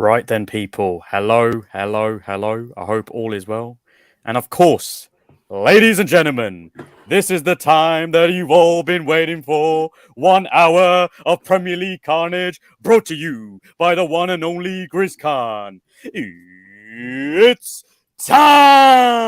Right then, people. Hello, hello, hello. I hope all is well. And of course, ladies and gentlemen, this is the time that you've all been waiting for. 1 hour of Premier League Khanage brought to you by the one and only Grizz Khan. It's time!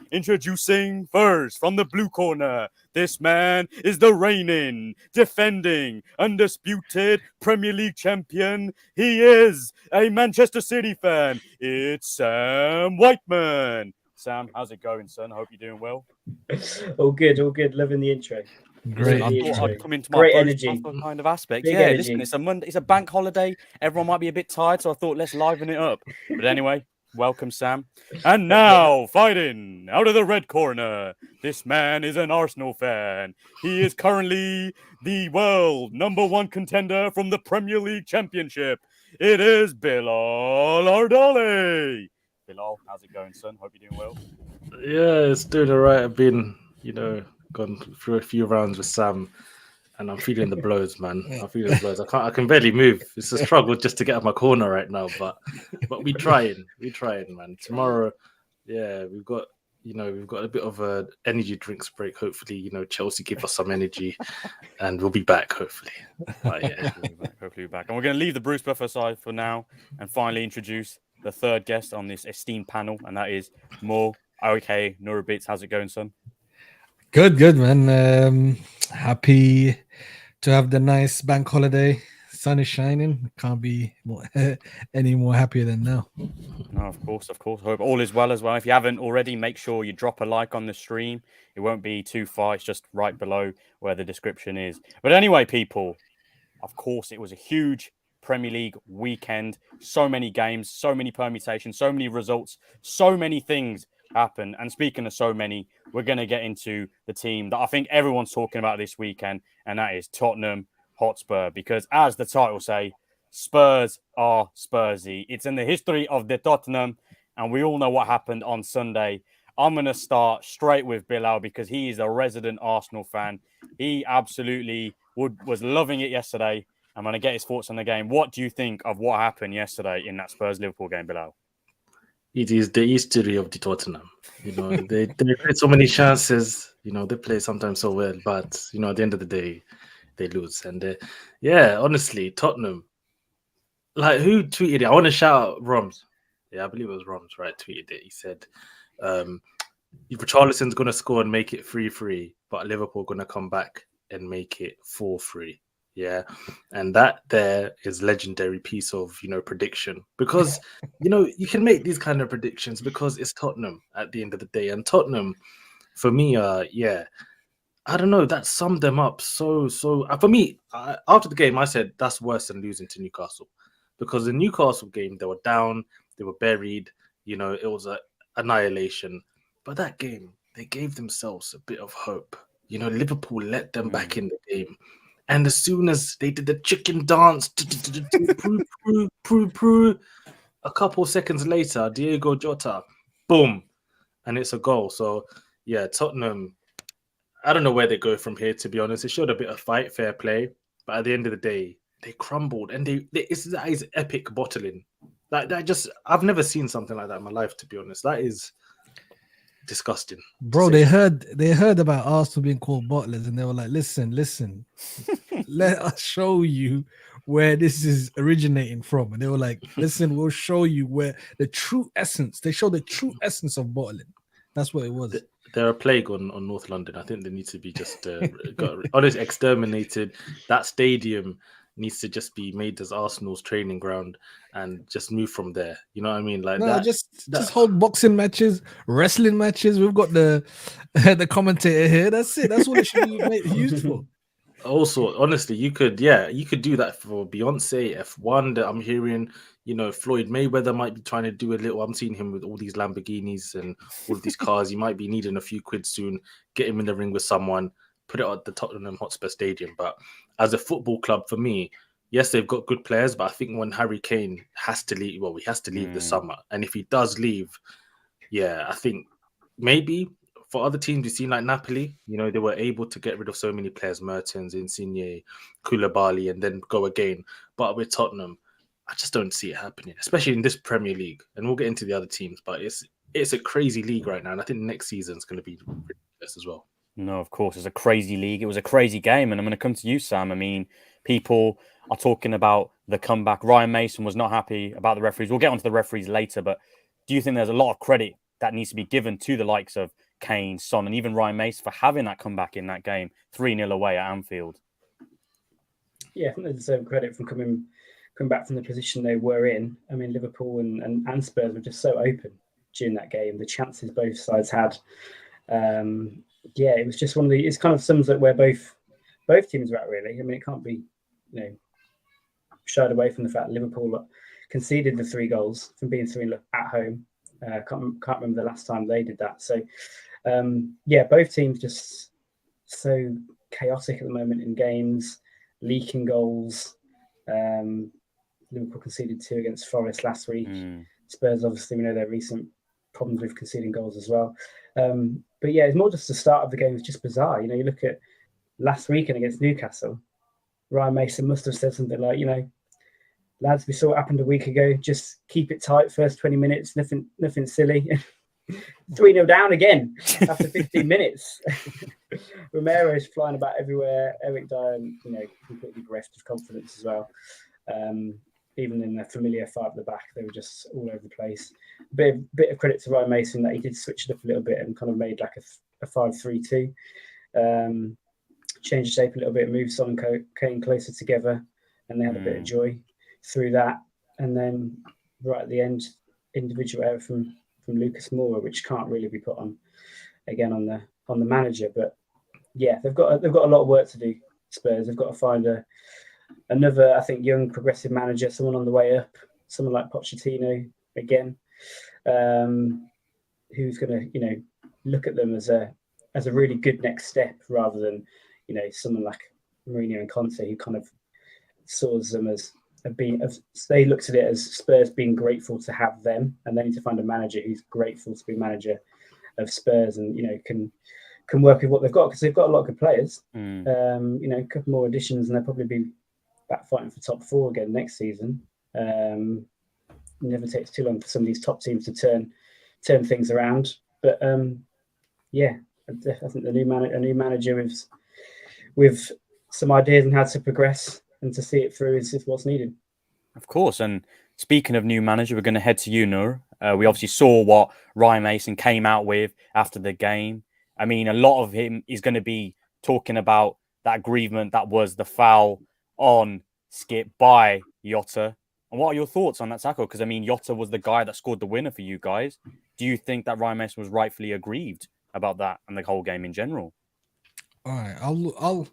Introducing first from the blue corner, this man is the reigning, defending, undisputed Premier League champion. He is a Manchester City fan. It's Sam Whiteman. Sam, how's it going, son? I hope you're doing well. All good, all good. Loving the intro. Great. I thought I'd come into my Great bro energy. stuff kind of aspect. Big Yeah, energy. listen, it's a Monday, it's a bank holiday. Everyone might be a bit tired, so I thought let's liven it up. But anyway, welcome, Sam. And now, fighting out of the red corner, this man is an Arsenal fan. He is currently the world #1 contender from the Premier League Championship. It is Bilal Ardali. Bilal, how's it going, son? Hope you're doing well. Yeah, it's doing all right. I've been, gone through a few rounds with Sam, and I'm feeling the blows, man. I'm feeling the blows. I can barely move. It's a struggle just to get out of my corner right now, but we trying, man. Tomorrow, yeah, we've got a bit of a energy drinks break. Hopefully, Chelsea give us some energy, and we'll be back. Hopefully, but, yeah. Hopefully we're back. And we're going to leave the Bruce Buffer side for now, and finally introduce the third guest on this esteemed panel, and that is Mo. Okay, Nora Beats. How's it going, son? Good, man. Happy to have the nice bank holiday. Sun is shining. Can't be any more happier than now. No, of course. Hope all is well as well. If you haven't already, make sure you drop a like on the stream. It won't be too far. It's just right below where the description is. But anyway, people, of course, it was a huge Premier League weekend. So many games, so many permutations, so many results, so many things happen. And speaking of so many, we're going to get into the team that I think everyone's talking about this weekend, and that is Tottenham Hotspur. Because as the title say, Spurs are Spursy. It's in the history of the Tottenham, and we all know what happened on Sunday. I'm going to start straight with Bilal because he is a resident Arsenal fan. He absolutely was loving it yesterday. I'm going to get his thoughts on the game. What do you think of what happened yesterday in that Spurs-Liverpool game, Bilal? It is the history of the Tottenham. They create so many chances. They play sometimes so well, but at the end of the day, they lose. And honestly, Tottenham. Like, who tweeted it? I want to shout out Roms. Yeah, I believe it was Roms, right? Tweeted it. He said, "Richarlison's going to score and make it 3-3, but Liverpool going to come back and make it 4-3." Yeah, and that there is legendary piece of prediction, because you can make these kind of predictions because it's Tottenham at the end of the day. And Tottenham, for me, I don't know, that summed them up so for me. After the game, I said that's worse than losing to Newcastle, because the Newcastle game, they were down, they were buried, it was a annihilation. But that game, they gave themselves a bit of hope. Liverpool let them back in the game. And as soon as they did the chicken dance, a couple seconds later, Diego Jota, boom, and it's a goal. So, yeah, Tottenham, I don't know where they go from here, to be honest. It showed a bit of fight, fair play, but at the end of the day, they crumbled, and that is epic bottling. I've never seen something like that in my life, to be honest. That is disgusting. Bro, they heard about Arsenal being called bottlers, and they were like, listen, let us show you where this is originating from. And they were like, listen, we'll show you where they show the true essence of bottling. That's what it was. They're a plague on North London. I think they need to be just honestly exterminated. That stadium needs to just be made as Arsenal's training ground and just move from there. You know what I mean? Like just hold boxing matches, wrestling matches. We've got the commentator here. That's it. That's what it should be used for. Also, honestly, you could do that for Beyonce, F1 that I'm hearing. Floyd Mayweather might be trying to do a little. I'm seeing him with all these Lamborghinis and all of these cars. He might be needing a few quid soon. Get him in the ring with someone. Put it at the Tottenham Hotspur Stadium. But as a football club, for me, yes, they've got good players, but I think when Harry Kane has to leave, he has to leave this summer. And if he does leave, I think maybe for other teams, we've seen like Napoli, they were able to get rid of so many players, Mertens, Insigne, Koulibaly, and then go again. But with Tottenham, I just don't see it happening, especially in this Premier League. And we'll get into the other teams, but it's a crazy league right now, and I think next season is going to be ridiculous as well. No, of course, it's a crazy league. It was a crazy game, and I'm going to come to you, Sam. I mean, people are talking about the comeback. Ryan Mason was not happy about the referees. We'll get onto the referees later, but do you think there's a lot of credit that needs to be given to the likes of Kane, Son, and even Ryan Mason for having that comeback in that game, 3-0 away at Anfield? Yeah, I think they deserve credit for coming back from the position they were in. I mean, Liverpool and Spurs were just so open during that game. The chances both sides had. Yeah, it was just one of the. It's kind of sums up where both teams are at, really. I mean, it can't be, shied away from the fact Liverpool conceded the 3 goals from being 3 at home. Can't remember the last time they did that. So, yeah, both teams just so chaotic at the moment in games, leaking goals. Liverpool conceded 2 against Forest last week. Spurs, obviously, we know their recent problems with conceding goals as well. But yeah, it's more just the start of the game. It's just bizarre. You look at last weekend against Newcastle, Ryan Mason must have said something like, lads, we saw what happened a week ago. Just keep it tight first 20 minutes. Nothing silly. 3-0 down again after 15 minutes. Romero's flying about everywhere. Eric Dyer, completely bereft of confidence as well. Even in the familiar 5 at the back, they were just all over the place. Bit of credit to Ryan Mason that he did switch it up a little bit and kind of made like a 5-3-2. Changed shape a little bit, moved Son and Kane closer together, and they had a bit of joy through that. And then right at the end, individual error from Lucas Moura, which can't really be put on again on the manager. But yeah, they've got a lot of work to do. Spurs, they've got to find another, I think, young progressive manager, someone on the way up, someone like Pochettino again, who's going to look at them as a really good next step rather than someone like Mourinho and Conte, who kind of saw them as they looked at it as Spurs being grateful to have them, and they need to find a manager who's grateful to be manager of Spurs and can work with what they've got, because they've got a lot of good players. A couple more additions and they'll probably be back fighting for top 4 again next season. It never takes too long for some of these top teams to turn things around. But yeah, I think a new manager with some ideas on how to progress and to see it through is what's needed. Of course. And speaking of new manager, we're going to head to you, Noor. We obviously saw what Ryan Mason came out with after the game. I mean, a lot of him is going to be talking about that aggrievement that was the foul on Skip by Jota. And what are your thoughts on that tackle? Because, I mean, Jota was the guy that scored the winner for you guys. Do you think that Ryan Mason was rightfully aggrieved about that and the whole game in general? All right,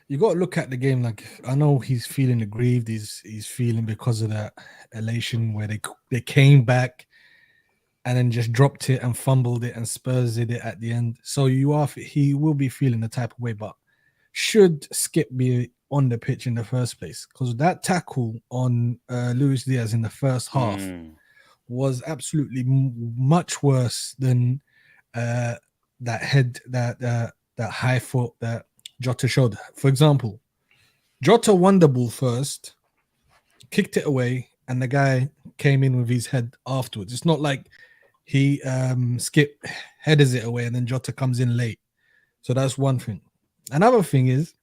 you got to look at the game. Like, I know he's feeling aggrieved. He's feeling because of that elation where they came back and then just dropped it and fumbled it and Spurs did it at the end. So he will be feeling the type of way. But should Skip be on the pitch in the first place? Because that tackle on Luis Diaz in the first half was absolutely much worse than that high foot that Jota showed. For example, Jota won the ball first, kicked it away, and the guy came in with his head afterwards. It's not like he Skip headers it away and then Jota comes in late. So that's one thing. Another thing is,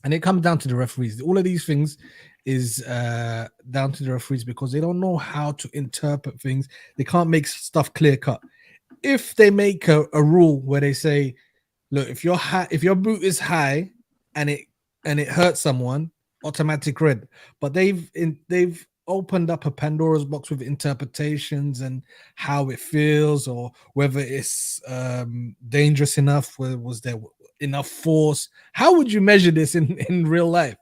and it comes down to the referees. All of these things is down to the referees because they don't know how to interpret things. They can't make stuff clear cut. If they make a rule where they say, look, if your boot is high and it hurts someone, automatic red. But they've opened up a Pandora's box with interpretations and how it feels, or whether it's dangerous enough, whether was there enough force. How would you measure this in real life?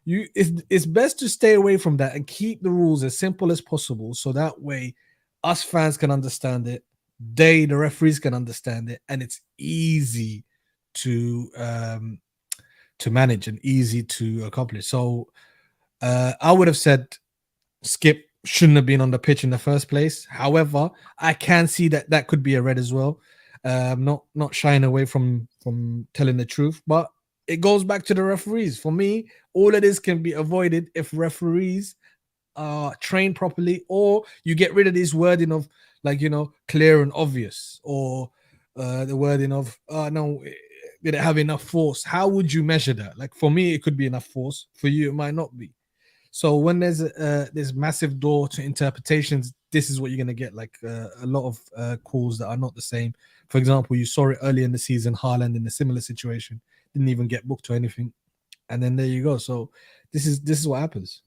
It's best to stay away from that and keep the rules as simple as possible, so that way us fans can understand it, the referees can understand it, and it's easy to manage and easy to accomplish. So I would have said Skip shouldn't have been on the pitch in the first place. However, I can see that could be a red as well. Not shying away from telling the truth, but it goes back to the referees. For me, all of this can be avoided if referees trained properly, or you get rid of this wording of like, you know, clear and obvious, or the wording of no, did it have enough force? How would you measure that? Like for me, it could be enough force. For you, it might not be. So when there's this massive door to interpretations, this is what you're gonna get. Like a lot of calls that are not the same. For example, you saw it early in the season. Haaland in a similar situation didn't even get booked or anything, and then there you go. So this is what happens.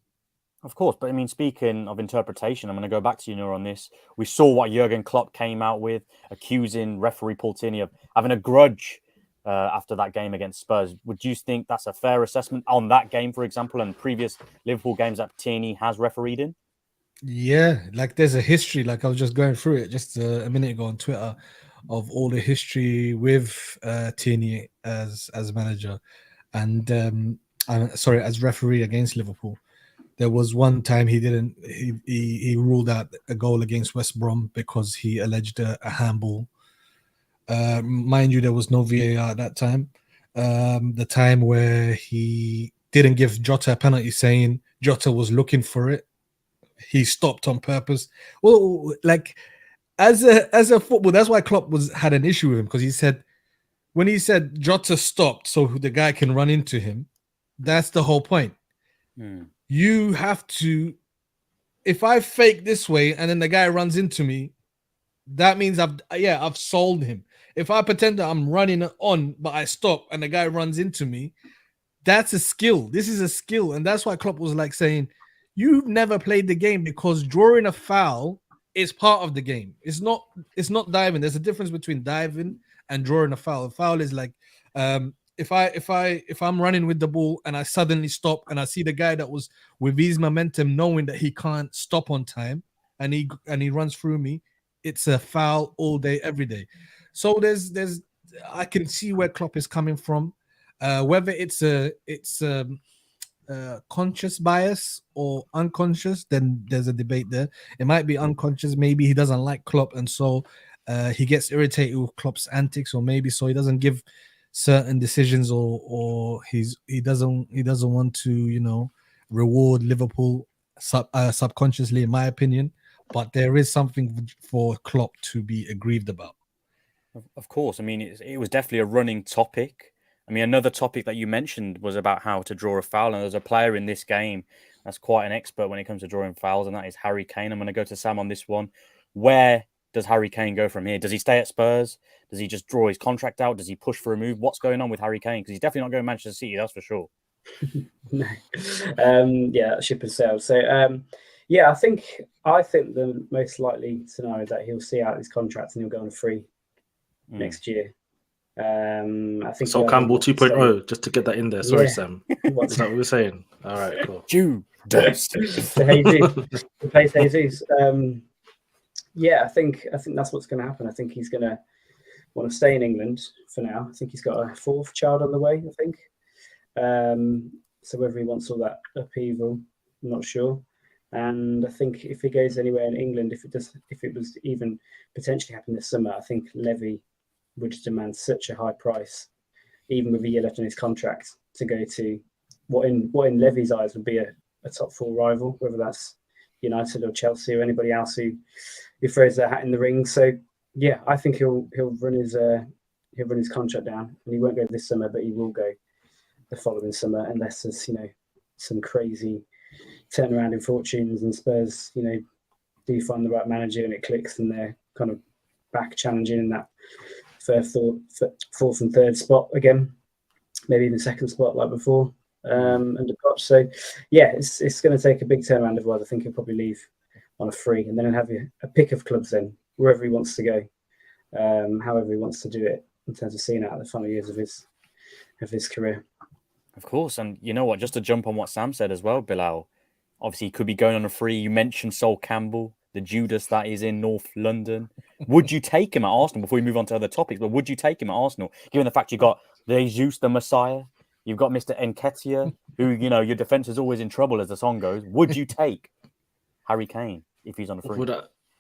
Of course, but I mean, speaking of interpretation, I'm going to go back to you, Noor, on this. We saw what Jurgen Klopp came out with, accusing referee Paul Tierney of having a grudge after that game against Spurs. Would you think that's a fair assessment on that game, for example, and previous Liverpool games that Tierney has refereed in? Yeah, like there's a history. Like I was just going through it just a minute ago on Twitter of all the history with Tierney as manager, and sorry, as referee against Liverpool. There was one time he ruled out a goal against West Brom because he alleged a handball. Mind you, there was no VAR at that time. The time where he didn't give Jota a penalty, saying Jota was looking for it. He stopped on purpose. Well, like as a football, that's why Klopp had an issue with him, because he said when he said Jota stopped so the guy can run into him, that's the whole point. You have to, if I fake this way and then the guy runs into me, that means I've sold him. If I pretend that I'm running on, but I stop and the guy runs into me, that's a skill. This is a skill. And that's why Klopp was like saying, you've never played the game, because drawing a foul is part of the game. It's not diving. There's a difference between diving and drawing a foul. A foul is like, if I'm running with the ball and I suddenly stop and I see the guy that was with his momentum knowing that he can't stop on time and he runs through me, it's a foul all day, every day. So there's I can see where Klopp is coming from. Whether it's conscious bias or unconscious, then there's a debate there. It might be unconscious. Maybe he doesn't like Klopp, and so he gets irritated with Klopp's antics, or maybe so he doesn't give certain decisions, or he doesn't want to, you know, reward Liverpool subconsciously, in my opinion. But there is something for Klopp to be aggrieved about. Of course. I mean, it was definitely a running topic. I mean, another topic that you mentioned was about how to draw a foul. And there's a player in this game that's quite an expert when it comes to drawing fouls, and that is Harry Kane. I'm going to go to Sam on this one. Where does Harry Kane go from here? Does he stay at Spurs? Does he just draw his contract out? Does he push for a move? What's going on with Harry Kane? Because he's definitely not going to Manchester City, that's for sure. No. Yeah, that ship has sailed. So, yeah, I think the most likely scenario is that he'll see out his contract and he'll go on a free next year. I think Sol Campbell 2.0, just to get that in there. Sorry, Sam. Is that what we're saying? All right, cool. Judas. The place Jesus. Yeah, I think that's what's going to happen. I think he's going to want to stay in England for now. I think he's got a fourth child on the way, I think. So whether he wants all that upheaval, I'm not sure. And I think if he goes anywhere in England, if it was to even potentially happen this summer, I think Levy would demand such a high price, even with a year left on his contract, to go to what in Levy's eyes would be a top four rival, whether that's United or Chelsea or anybody else who throws their hat in the ring. So yeah, I think he'll run his contract down, and he won't go this summer, but he will go the following summer, unless there's some crazy turnaround in fortunes and Spurs do find the right manager and it clicks and they're kind of back challenging in that fourth and third spot again, maybe even second spot like before under Poch. So yeah, it's going to take a big turnaround. Otherwise, I think he'll probably leave on a free, and then he'll have a pick of clubs then wherever he wants to go, however he wants to do it in terms of seeing out the final years of his career. Of course, and you know what? Just to jump on what Sam said as well, Bilal. Obviously, he could be going on a free. You mentioned Sol Campbell, the Judas that is in North London. Would you take him at Arsenal before we move on to other topics? But would you take him at Arsenal, given the fact you've got Jesus, the Messiah, you've got Mr. Nketiah, who, your defense is always in trouble as the song goes. Would you take Harry Kane if he's on a free?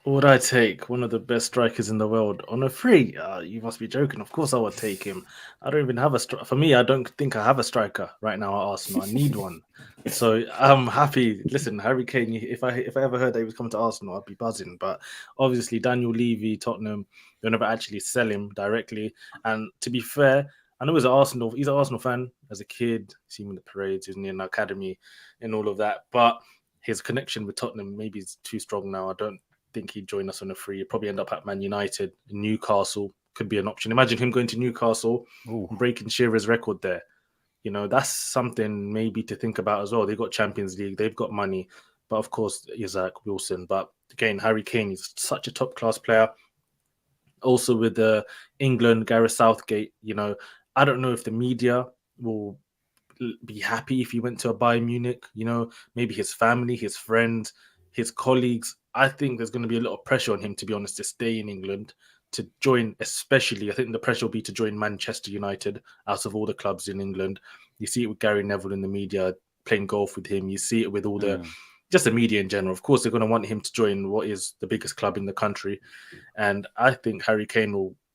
Would I take one of the best strikers in the world on a free? You must be joking. Of course, I would take him. I don't even have a striker. For me, I don't think I have a striker right now at Arsenal. I need one. So I'm happy. Listen, Harry Kane. If I ever heard that he was coming to Arsenal, I'd be buzzing. But obviously, Daniel Levy, Tottenham, they'll never actually sell him directly. And to be fair, I know he's an Arsenal fan as a kid. See him in the parades, he's in the academy, and all of that. But his connection with Tottenham maybe is too strong now. I don't think he'd join us on a free. He'd probably end up at Man United. Newcastle could be an option. Imagine him going to Newcastle and breaking Shearer's record there. You know, that's something maybe to think about as well. They've got Champions League, they've got money, but of course, Isaac Wilson. But again, Harry Kane is such a top class player. Also with England, Gareth Southgate, you know, I don't know if the media will be happy if he went to a Bayern Munich, you know, maybe his family, his friends, his colleagues. I think there's going to be a lot of pressure on him, to be honest, to stay in England, to join, especially, I think the pressure will be to join Manchester United out of all the clubs in England. You see it with Gary Neville in the media, playing golf with him. You see it with all just the media in general. Of course, they're going to want him to join what is the biggest club in the country. And I think Harry Kane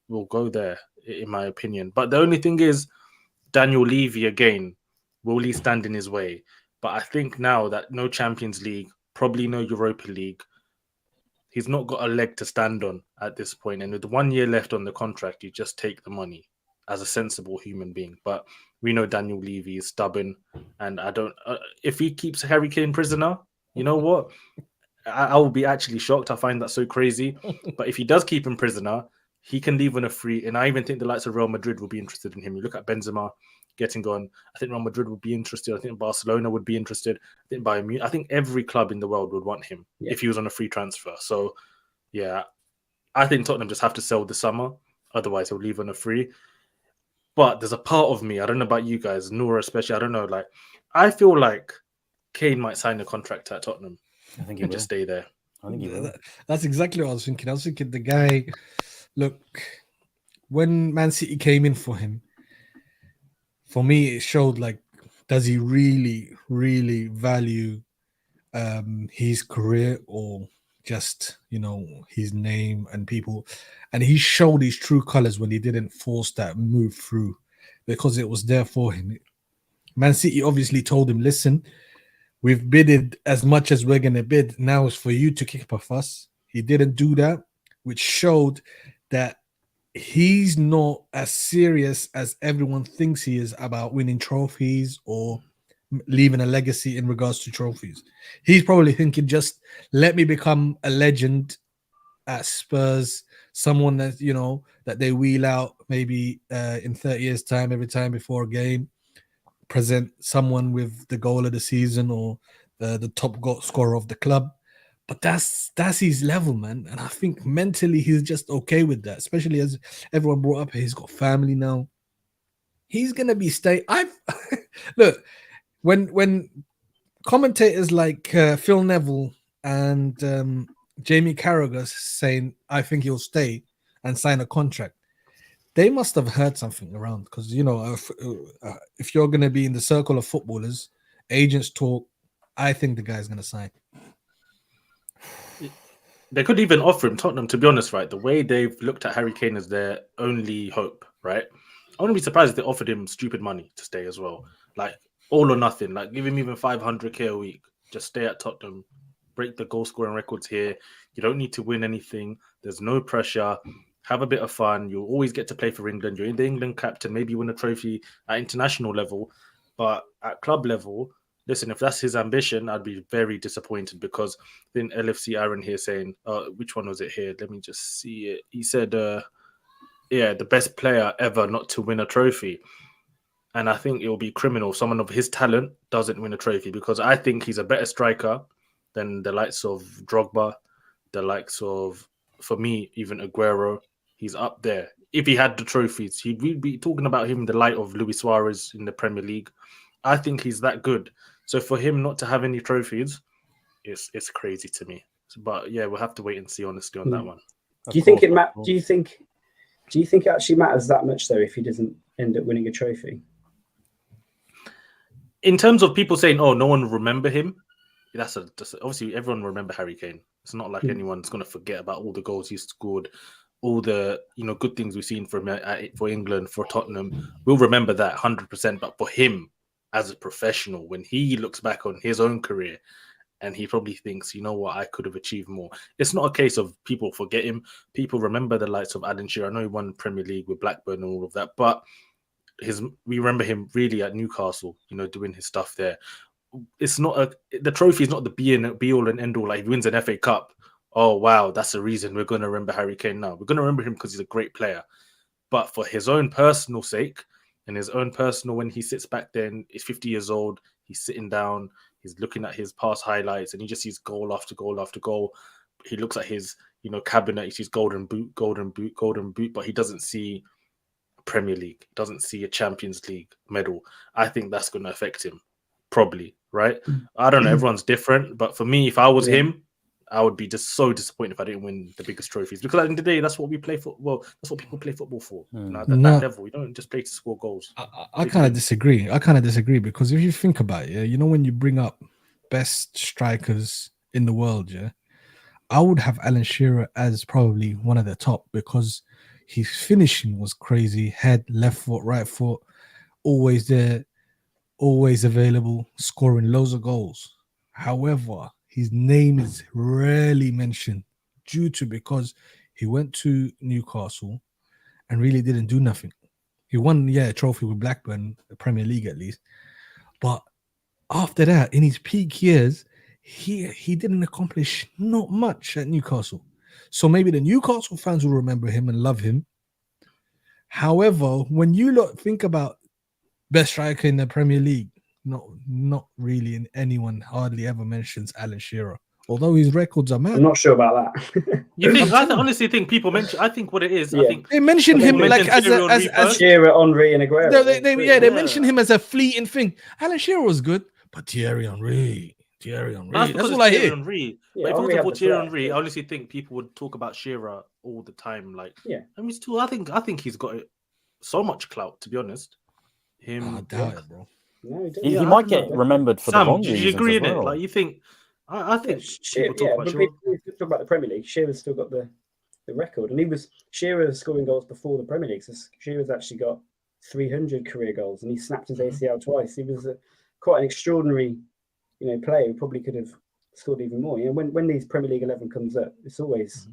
will go there, in my opinion. But the only thing is, Daniel Levy, again, will he stand in his way? But I think now that no Champions League, probably no Europa League, he's not got a leg to stand on at this point. And with 1 year left on the contract, you just take the money as a sensible human being. But we know Daniel Levy is stubborn. And I don't... if he keeps Harry Kane prisoner, you know what? I will be actually shocked. I find that so crazy. But if he does keep him prisoner, he can leave on a free. And I even think the likes of Real Madrid will be interested in him. You look at Benzema getting gone. I think Real Madrid would be interested. I think Barcelona would be interested. I think Bayern Munich. I think every club in the world would want him if he was on a free transfer. So, yeah, I think Tottenham just have to sell this summer. Otherwise, he'll leave on a free. But there's a part of me, I don't know about you guys, Noura especially, I don't know, like, I feel like Kane might sign a contract at Tottenham. I think he and will. just stay there. I think he will. That's exactly what I was thinking. I was thinking the guy, look, when Man City came in for him, for me, it showed like, does he really, really value his career or just, you know, his name and people? And he showed his true colors when he didn't force that move through because it was there for him. Man City obviously told him, listen, we've bidded as much as we're going to bid. Now it's for you to kick up a fuss. He didn't do that, which showed that he's not as serious as everyone thinks he is about winning trophies or leaving a legacy in regards to trophies. He's probably thinking, just let me become a legend at Spurs, someone that, you know, that they wheel out maybe in 30 years' time, every time before a game, present someone with the goal of the season or the top goal scorer of the club. But that's his level, man. And I think mentally he's just okay with that, especially as everyone brought up, he's got family now. He's gonna be staying. Look, when commentators like Phil Neville and Jamie Carragher saying, I think he'll stay and sign a contract, they must have heard something around, because, you know, if you're going to be in the circle of footballers, agents talk, I think the guy's going to sign. They could even offer him, Tottenham, to be honest, right? The way they've looked at Harry Kane as their only hope, right? I wouldn't be surprised if they offered him stupid money to stay as well. Like, all or nothing. Like, give him even 500k a week. Just stay at Tottenham. Break the goal scoring records here. You don't need to win anything. There's no pressure. Have a bit of fun. You'll always get to play for England. You're in the England captain. Maybe win a trophy at international level. But at club level, listen, if that's his ambition, I'd be very disappointed, because then LFC Aaron here saying, which one was it here? Let me just see it. He said, the best player ever not to win a trophy. And I think it will be criminal if someone of his talent doesn't win a trophy, because I think he's a better striker than the likes of Drogba, the likes of, for me, even Aguero. He's up there. If he had the trophies, we'd be talking about him in the light of Luis Suarez in the Premier League. I think he's that good. So for him not to have any trophies, it's crazy to me. But yeah, we'll have to wait and see, honestly, on that one. Do you think it actually matters that much, though, if he doesn't end up winning a trophy? In terms of people saying, oh, no one will remember him, obviously everyone will remember Harry Kane. It's not like anyone's going to forget about all the goals he scored, all the good things we've seen from for England, for Tottenham. We'll remember that 100%. But for him as a professional, when he looks back on his own career, and he probably thinks, you know what, I could have achieved more. It's not a case of people forget him. People remember the likes of Alan Shearer. I know he won Premier League with Blackburn and all of that, but we remember him really at Newcastle, doing his stuff there. It's not the trophy is not the be all and end all. Like, if he wins an FA Cup, oh wow, that's the reason we're going to remember Harry Kane now. We're going to remember him because he's a great player. But for his own personal sake and his own personal, when he sits back there and he's 50 years old, he's sitting down, he's looking at his past highlights, and he just sees goal after goal after goal. He looks at his, cabinet, he sees golden boot, but he doesn't see Premier League, doesn't see a Champions League medal. I think that's going to affect him, probably, right? I don't know. Everyone's different, but for me, if I was him, I would be just so disappointed if I didn't win the biggest trophies, because at the end of the day, that's what we play for. Well, that's what people play football for. At that level, you don't just play to score goals. I kind of disagree. Because if you think about it, when you bring up best strikers in the world, I would have Alan Shearer as probably one of the top, because his finishing was crazy. Head, left foot, right foot, always there, always available, scoring loads of goals. However, his name is rarely mentioned because he went to Newcastle and really didn't do nothing. He won, a trophy with Blackburn, the Premier League at least. But after that, in his peak years, he didn't accomplish not much at Newcastle. So maybe the Newcastle fans will remember him and love him. However, when you think about best striker in the Premier League, not really, and anyone hardly ever mentions Alan Shearer, although his records are mad. I'm not sure about that. You think? I honestly think people mention. I think what it is. I think they mention him like as Shearer, Henry, and Aguero. They mention him as a fleeting thing. Alan Shearer was good, but Thierry Henry. That's all I hear. Henry. But if it wasn't for Thierry Henry, I honestly think people would talk about Shearer all the time. Like, I think he's got so much clout. To be honest, I doubt it, bro. No, he might get remembered for the wrong reasons. Do you agree in well. it? Like, you think? I think Shearer, but talk about the Premier League. Shearer's still got the record, and Shearer was scoring goals before the Premier League. So Shearer's actually got 300 career goals, and he snapped his ACL twice. He was quite an extraordinary, player who probably could have scored even more. When these Premier League 11 comes up, it's always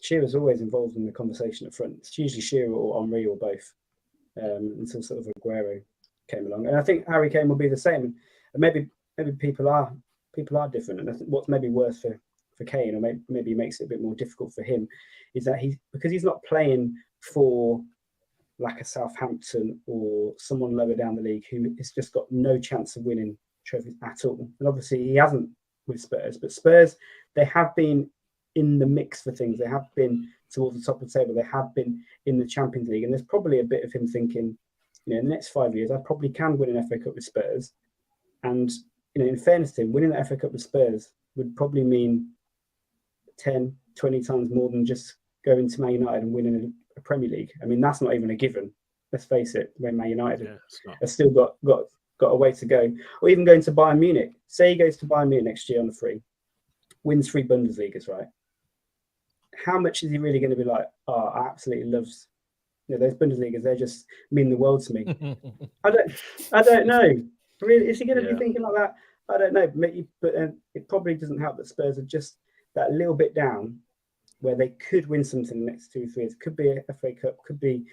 Shearer's always involved in the conversation up front. It's usually Shearer or Henry or both, until sort of Aguero came along. And I think Harry Kane will be the same. And maybe people are different. And I think what's maybe worse for Kane, or maybe makes it a bit more difficult for him, is that because he's not playing for like a Southampton or someone lower down the league who has just got no chance of winning trophies at all. And obviously he hasn't with Spurs, but Spurs, they have been in the mix for things. They have been towards the top of the table. They have been in the Champions League. And there's probably a bit of him thinking, in the next 5 years, I probably can win an FA Cup with Spurs. And, in fairness to him, winning the FA Cup with Spurs would probably mean 10, 20 times more than just going to Man United and winning a Premier League. I mean, that's not even a given. Let's face it, when Man United have still got a way to go. Or even going to Bayern Munich. Say he goes to Bayern Munich next year on the free, wins 3 Bundesligas, right? How much is he really going to be like, I absolutely love those Bundesligas, they just mean the world to me. I don't know. Really, is he going to be thinking like that? I don't know. But it probably doesn't help that Spurs are just that little bit down where they could win something in the next 2 or 3 years. Could be a FA Cup, could be,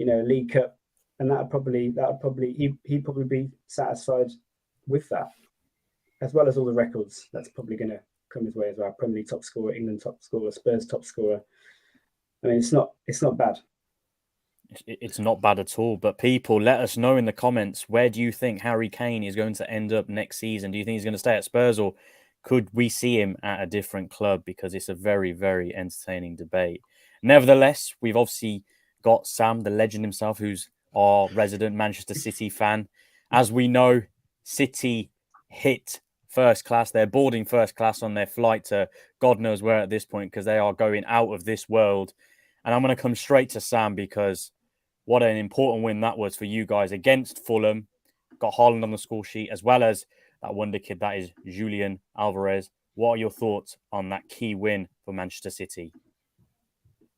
a League Cup, and he'd probably be satisfied with that, as well as all the records. That's probably going to come his way as well. Premier League top scorer, England top scorer, Spurs top scorer. I mean, it's not bad. It's not bad at all. But people, let us know in the comments, where do you think Harry Kane is going to end up next season? Do you think he's going to stay at Spurs, or could we see him at a different club? Because it's a very, very entertaining debate. Nevertheless, we've obviously got Sam, the legend himself, who's our resident Manchester City fan. As we know, City hit first class. They're boarding first class on their flight to God knows where at this point, because they are going out of this world. And I'm going to come straight to Sam, because what an important win that was for you guys against Fulham. Got Haaland on the score sheet, as well as that wonder kid that is Julian Alvarez. What are your thoughts on that key win for Manchester City?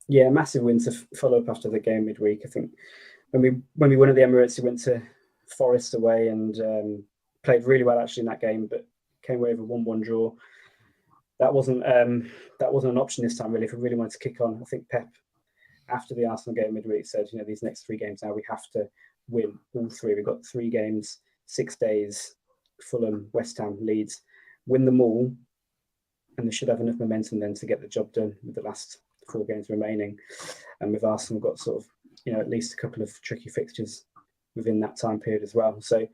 Yeah, massive win to follow up after the game midweek. I think when we won at the Emirates, we went to Forest away and played really well actually in that game, but came away with a 1-1 draw. That wasn't an option this time really. If we really wanted to kick on, I think Pep, after the Arsenal game midweek, said, these next 3 games now we have to win all 3. We've got 3 games, 6 days: Fulham, West Ham, Leeds. Win them all, and they should have enough momentum then to get the job done with the last 4 games remaining. And with Arsenal, got sort of at least a couple of tricky fixtures within that time period as well. So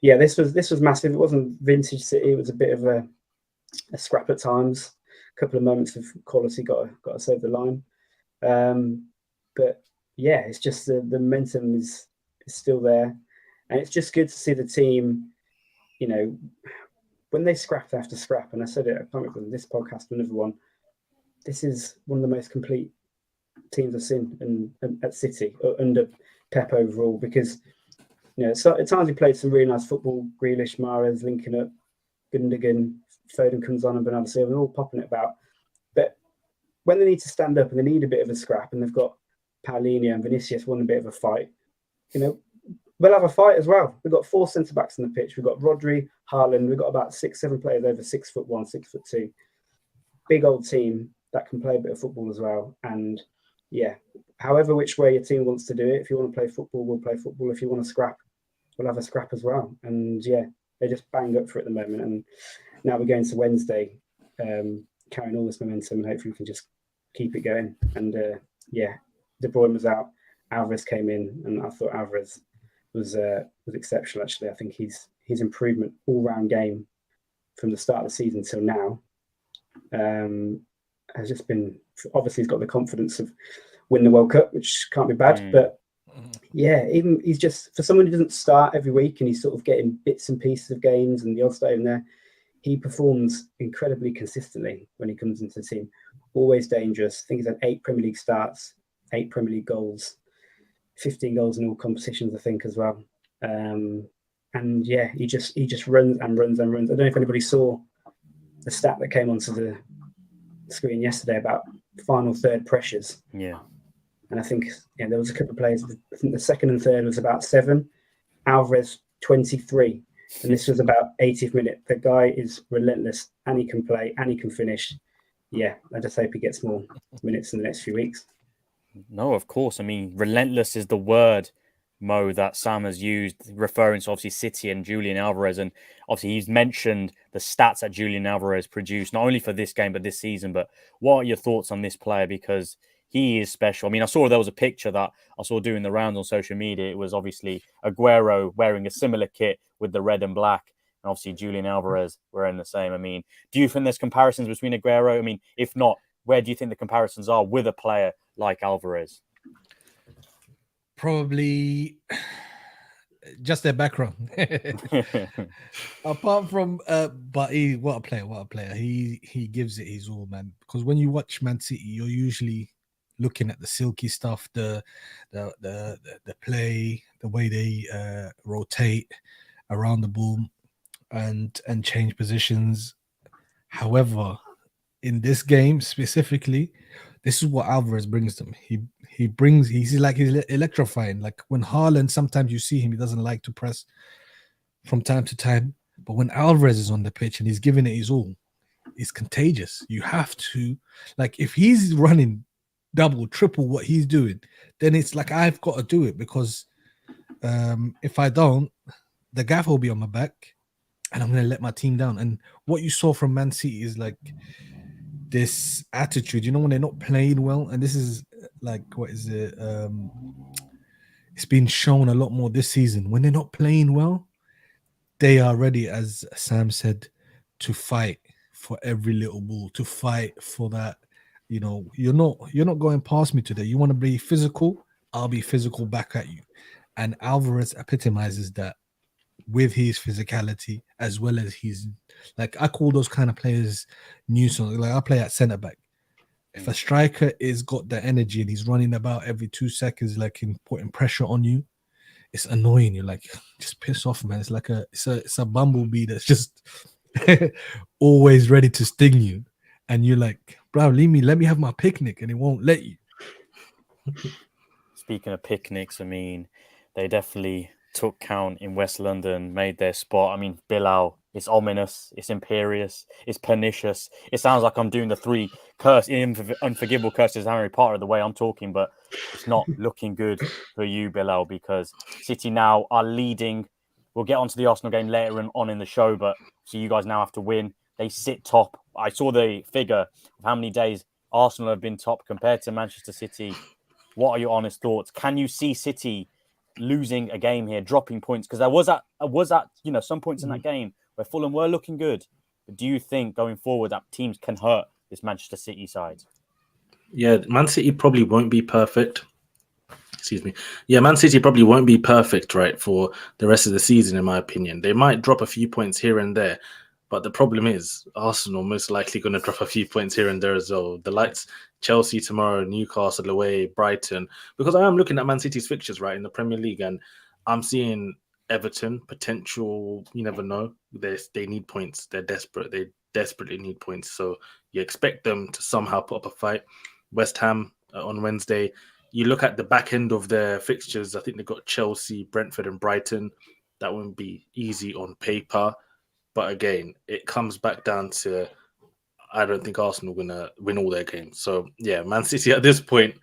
yeah, this was massive. It wasn't vintage City. It was a bit of a scrap at times. A couple of moments of quality got us over the line. But yeah, it's just the momentum is still there, and it's just good to see the team. When they scrap after scrap, and I said it, I can't remember this podcast or another one. This is one of the most complete teams I've seen at City under Pep overall, because so at times he played some really nice football. Grealish, Mahrez linking up, Gundogan, Foden comes on, and Bernardo Silva, all popping it about. But when they need to stand up and they need a bit of a scrap, and they've got Paulinho and Vinicius want a bit of a fight, we'll have a fight as well. We've got 4 centre backs on the pitch. We've got Rodri, Haaland. We've got about 6-7 players over 6'1", 6'2". Big old team that can play a bit of football as well. And yeah, however which way your team wants to do it. If you want to play football, we'll play football. If you want to scrap, we'll have a scrap as well. And yeah, they just bang up for it at the moment. And now we're going to Wednesday, carrying all this momentum, and hopefully we can just keep it going. And yeah, De Bruyne was out, Alvarez came in, and I thought Alvarez was exceptional. Actually, I think his improvement all round game from the start of the season till now has just been. Obviously, he's got the confidence of win the World Cup, which can't be bad. But yeah, even he's just, for someone who doesn't start every week and he's sort of getting bits and pieces of games and the odd start in there, he performs incredibly consistently when he comes into the team. Always dangerous. I think he's had 8 Premier League starts, 8 Premier League goals, 15 goals in all competitions, I think, as well. And yeah, he just runs and runs and runs. I don't know if anybody saw the stat that came onto the screen yesterday about final third pressures. Yeah. And I think there was a couple of players. I think the second and third was about 7. Alvarez 23. And this was about 80th minute. The guy is relentless, and he can play and he can finish. Yeah, I just hope he gets more minutes in the next few weeks. No, of course. I mean, relentless is the word, Mo, that Sam has used, referring to obviously City and Julian Alvarez. And obviously he's mentioned the stats that Julian Alvarez produced, not only for this game, but this season. But what are your thoughts on this player? Because he is special. I mean, I saw there was a picture that I saw doing the rounds on social media. It was obviously Aguero wearing a similar kit with the red and black. And obviously Julian Alvarez wearing the same. I mean, do you think there's comparisons between Aguero? I mean, if not, where do you think the comparisons are with a player like Alvarez? Probably just their background. Apart from but what a player. He gives it his all, man. Because when you watch Man City, you're usually looking at the silky stuff, the play, the way they rotate around the ball and change positions. However, in this game specifically, this is what Alvarez brings them. He's electrifying. Like when Haaland, sometimes you see him, he doesn't like to press from time to time. But when Alvarez is on the pitch and he's giving it his all, it's contagious. You have to, like, if he's running double, triple what he's doing, then it's like I've got to do it, because if I don't, the gaffer will be on my back and I'm going to let my team down. And what you saw from Man City is like this attitude, when they're not playing well, and this is like, what is it? It's been shown a lot more this season. When they're not playing well, they are ready, as Sam said, to fight for every little ball, to fight for that. You're not going past me today. You want to be physical, I'll be physical back at you. And Alvarez epitomizes that with his physicality, as well as his, like, I call those kind of players nuisance. Like, I play at centre back. If a striker is got the energy and he's running about every 2 seconds, like in putting pressure on you, it's annoying. You're like, just piss off, man. It's like it's a bumblebee that's just always ready to sting you, and you're like, bro, let me have my picnic, and it won't let you. Speaking of picnics, I mean, they definitely took count in West London, made their spot. I mean, Bilal, it's ominous, it's imperious, it's pernicious. It sounds like I'm doing the three unforgivable curses of Harry Potter the way I'm talking, but it's not looking good for you, Bilal, because City now are leading. We'll get onto the Arsenal game later on in the show, but so you guys now have to win. They sit top. I saw the figure of how many days Arsenal have been top compared to Manchester City. What are your honest thoughts? Can you see City losing a game here, dropping points? Because there was at some points in that game where Fulham were looking good. But do you think going forward that teams can hurt this Manchester City side? Yeah, Man City probably won't be perfect. Excuse me. Yeah, Man City probably won't be perfect, right, for the rest of the season, in my opinion. They might drop a few points here and there, but the problem is Arsenal most likely going to drop a few points here and there as well. The likes Chelsea tomorrow, Newcastle away, Brighton. Because I am looking at Man City's fixtures, right, in the Premier League, and I'm seeing Everton, potential, you never know. They need points. They're desperate. They desperately need points. So you expect them to somehow put up a fight. West Ham on Wednesday. You look at the back end of their fixtures, I think they've got Chelsea, Brentford and Brighton. That wouldn't be easy on paper. But again, it comes back down to, I don't think Arsenal are going to win all their games. So yeah, Man City at this point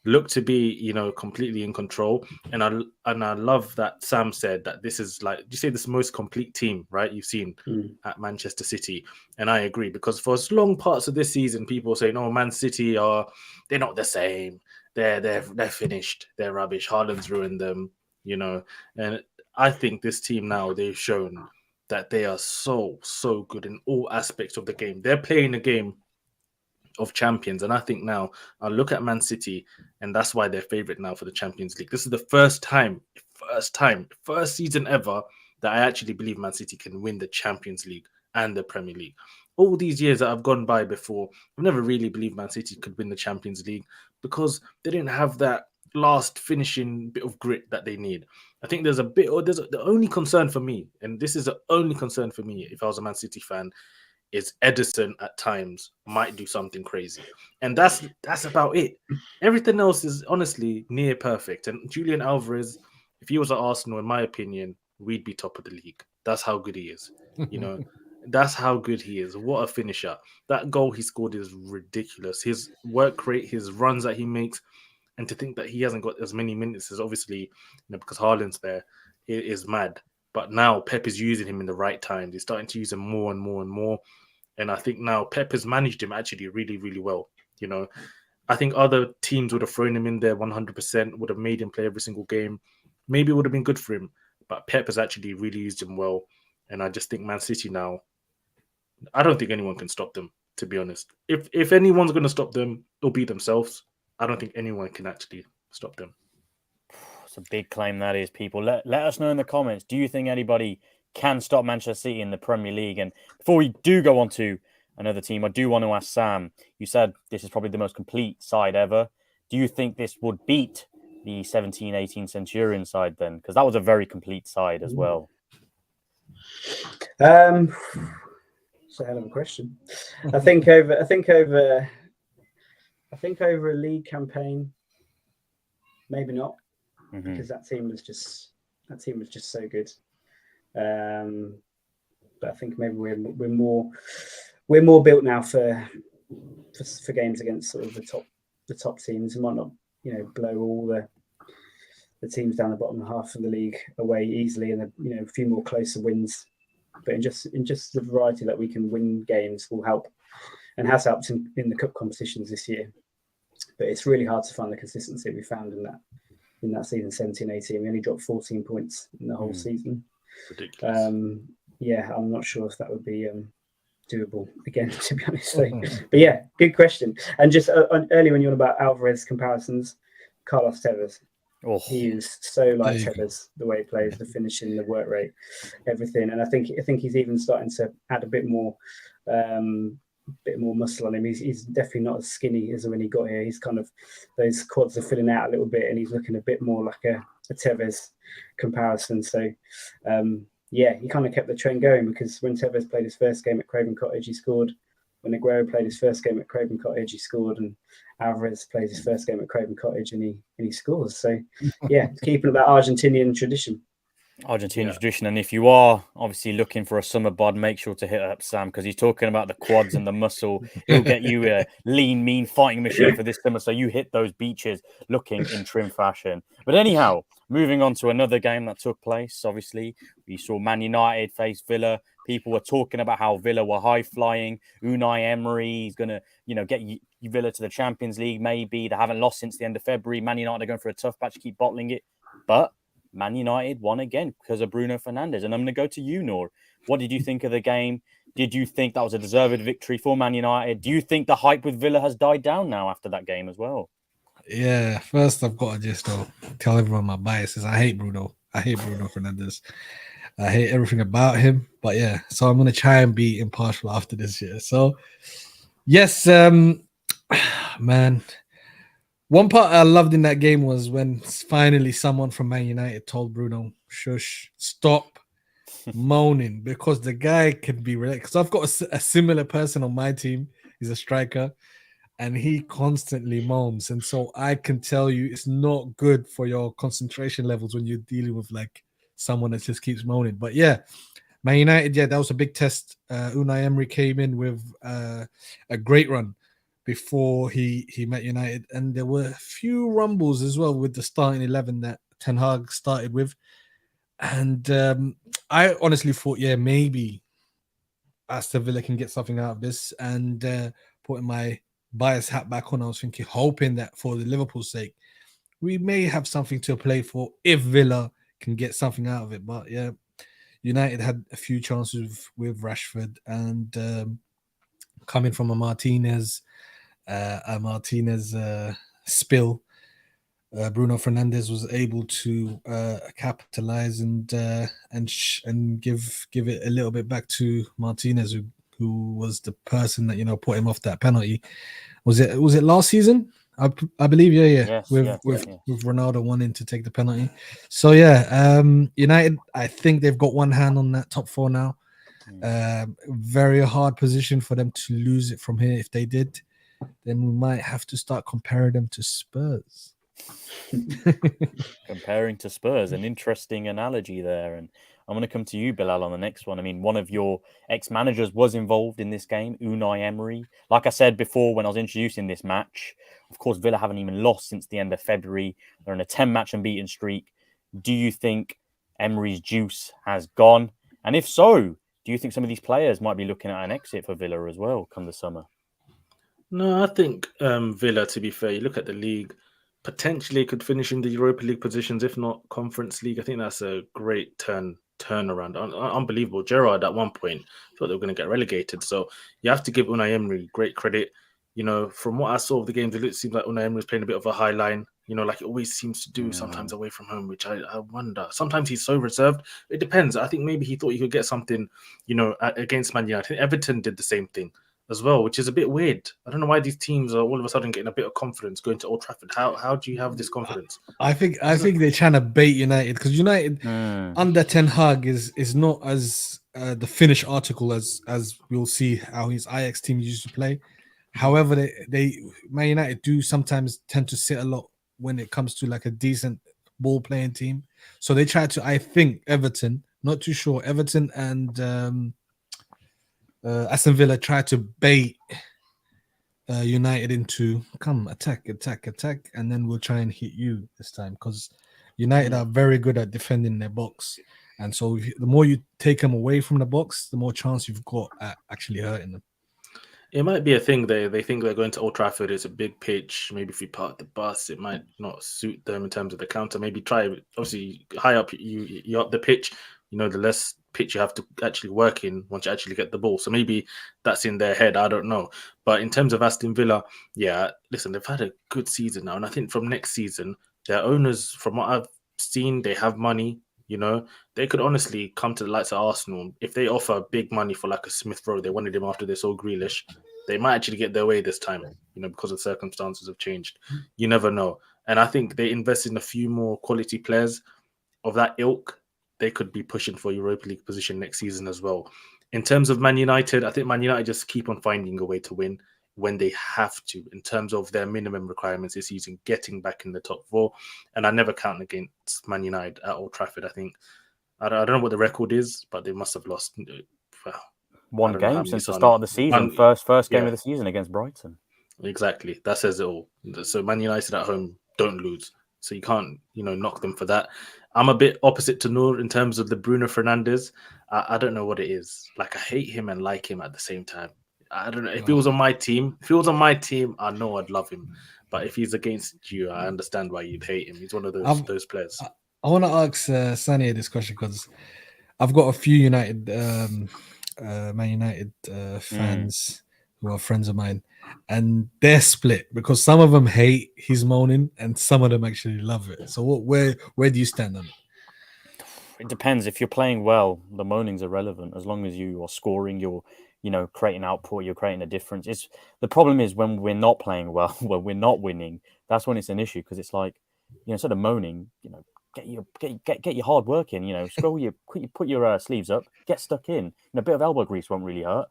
look to be, completely in control. And I love that Sam said that this is like, you say this most complete team, right? You've seen at Manchester City. And I agree, because for long parts of this season, people say, no, Man City they're not the same. They're finished. They're rubbish. Haaland's ruined them, And I think this team now, they've shown that they are so good in all aspects of the game. They're playing a game of champions. And I think now I look at Man City, and that's why they're favorite now for the Champions League. This is the first season ever that I actually believe Man City can win the Champions League and the Premier League. All these years that I've gone by before, I've never really believed Man City could win the Champions League because they didn't have that last finishing bit of grit that they need. I think the only concern for me, and this is the only concern for me if I was a Man City fan, is Ederson at times might do something crazy. And that's about it. Everything else is honestly near perfect. And Julian Alvarez, if he was at Arsenal, in my opinion, we'd be top of the league. That's how good he is. That's how good he is. What a finisher. That goal he scored is ridiculous. His work rate, his runs that he makes, and to think that he hasn't got as many minutes as obviously, because Haaland's there, it is mad. But now Pep is using him in the right times. He's starting to use him more and more and more. And I think now Pep has managed him actually really, really well. I think other teams would have thrown him in there 100%, would have made him play every single game. Maybe it would have been good for him. But Pep has actually really used him well. And I just think Man City now, I don't think anyone can stop them, to be honest. If anyone's going to stop them, it'll be themselves. I don't think anyone can actually stop them. It's a big claim, that is, people. Let us know in the comments. Do you think anybody can stop Manchester City in the Premier League? And before we do go on to another team, I do want to ask Sam, you said this is probably the most complete side ever. Do you think this would beat the 17-18 Centurion side then? Because that was a very complete side as well. It's a hell of a question. I think over a league campaign, maybe not, because that team was just so good. But I think maybe we're more built now for games against sort of the top teams. We might not blow all the teams down the bottom half of the league away easily, and a few more closer wins. But in just the variety that we can win games will help, and has helped in the cup competitions this year. But it's really hard to find the consistency we found in that season 17-18. We only dropped 14 points in the whole season. Ridiculous. I'm not sure if that would be doable again, to be honest. But yeah, good question. And just earlier when you were about Alvarez comparisons, Carlos Tevez. Oh. He is so like Tevez, the way he plays, the finishing, the work rate, everything. And I think he's even starting to add a bit more bit more muscle on him. He's definitely not as skinny as when he got here. He's kind of, those quads are filling out a little bit, and he's looking a bit more like a Tevez comparison. So, yeah, he kind of kept the trend going, because when Tevez played his first game at Craven Cottage, he scored. When Aguero played his first game at Craven Cottage, he scored, and Alvarez plays his first game at Craven Cottage, and he scores. So, yeah, keeping that Argentinian tradition. Tradition. And if you are obviously looking for a summer bod, make sure to hit up Sam, because he's talking about the quads and the muscle. He'll get you a lean, mean fighting machine for this summer, so you hit those beaches looking in trim fashion. But anyhow, moving on to another game that took place. Obviously, we saw Man United face Villa. People were talking about how Villa were high flying. Unai Emery is going to, get Villa to the Champions League. Maybe they haven't lost since the end of February. Man United are going for a tough patch to keep bottling it, but Man United won again because of Bruno Fernandes. And I'm going to go to you, Noor. What did you think of the game? Did you think that was a deserved victory for Man United? Do you think the hype with Villa has died down now after that game as well? Yeah, first I've got to just tell everyone my biases. I hate Bruno. I hate Bruno Fernandes. I hate everything about him. But yeah, so I'm going to try and be impartial after this year. So, yes, man. One part I loved in that game was when finally someone from Man United told Bruno, shush, stop moaning, because the guy can be relaxed. Because I've got a similar person on my team. He's a striker, and he constantly moans. And so I can tell you it's not good for your concentration levels when you're dealing with like someone that just keeps moaning. But yeah, Man United, yeah, that was a big test. Unai Emery came in with a great run before he met United, and there were a few rumbles as well with the starting 11 that Ten Hag started with, and I honestly thought, yeah, maybe Aston Villa can get something out of this. And putting my bias hat back on, I was hoping that for the Liverpool sake, we may have something to play for if Villa can get something out of it. But yeah, United had a few chances with Rashford, and coming from a Martinez spill, Bruno Fernandes was able to capitalize and give it a little bit back to Martinez, who was the person that put him off that penalty. Was it last season? I believe, yeah. Yes, with Ronaldo wanting to take the penalty. So yeah, United, I think they've got one hand on that top four now. Very hard position for them to lose it from here. If they did, then we might have to start comparing them to Spurs. Comparing to Spurs, an interesting analogy there. And I'm going to come to you, Bilal, on the next one. I mean, one of your ex-managers was involved in this game, Unai Emery. Like I said before when I was introducing this match, of course, Villa haven't even lost since the end of February. They're on a 10-match unbeaten streak. Do you think Emery's juice has gone? And if so, do you think some of these players might be looking at an exit for Villa as well come the summer? No, I think Villa, to be fair, you look at the league, potentially could finish in the Europa League positions, if not Conference League. I think that's a great turnaround. Unbelievable. Gerrard at one point thought they were going to get relegated. So you have to give Unai Emery great credit. From what I saw of the games, it seemed like Unai Emery was playing a bit of a high line, like it always seems to do sometimes away from home, which I wonder. Sometimes he's so reserved. It depends. I think maybe he thought he could get something, against Man United. I think Everton did the same thing as well, which is a bit weird. I don't know why these teams are all of a sudden getting a bit of confidence going to Old Trafford. How do you have this confidence? I think they're trying to bait United, because United under Ten Hag is not as the finished article as we'll see how his Ajax team used to play. However, Man United do sometimes tend to sit a lot when it comes to like a decent ball playing team. So they try to, I think, Everton, not too sure, Everton and Aston Villa try to bait United into come attack, and then we'll try and hit you this time, because United are very good at defending their box, and so the more you take them away from the box, the more chance you've got at actually hurting them. It might be a thing they think they're going to Old Trafford. It's a big pitch. Maybe if you park the bus, it might not suit them in terms of the counter. Maybe try, obviously, high up you up the pitch. The less pitch you have to actually work in once you actually get the ball. So maybe that's in their head. I don't know. But in terms of Aston Villa, yeah, listen, they've had a good season now. And I think from next season, their owners, from what I've seen, they have money. They could honestly come to the likes of Arsenal. If they offer big money for like a Smith Rowe, they wanted him after they sold Grealish. They might actually get their way this time, because the circumstances have changed. You never know. And I think they invest in a few more quality players of that ilk. They could be pushing for Europa League position next season as well. In terms of Man United, I think Man United just keep on finding a way to win when they have to, in terms of their minimum requirements this season, getting back in the top 4. And I never count against Man United at Old Trafford. I think, I don't know what the record is, but they must have lost. One game since the start of the season. First game of the season against Brighton. Exactly. That says it all. So Man United at home don't lose. So you can't, knock them for that. I'm a bit opposite to Noor in terms of the Bruno Fernandes. I don't know what it is. Like, I hate him and like him at the same time. I don't know. If he was on my team, I know I'd love him. But if he's against you, I understand why you'd hate him. He's one of those players. I want to ask Sania this question because I've got a few United, Man United fans who are friends of mine, and they're split because some of them hate his moaning and some of them actually love it. So where do you stand on it? It depends. If you're playing well, the moaning's irrelevant. As long as you are scoring, you're creating output, you're creating a difference. The problem is when we're not playing well, when we're not winning, that's when it's an issue, because it's like, instead of moaning, get your hard work in, put your sleeves up, get stuck in. A bit of elbow grease won't really hurt.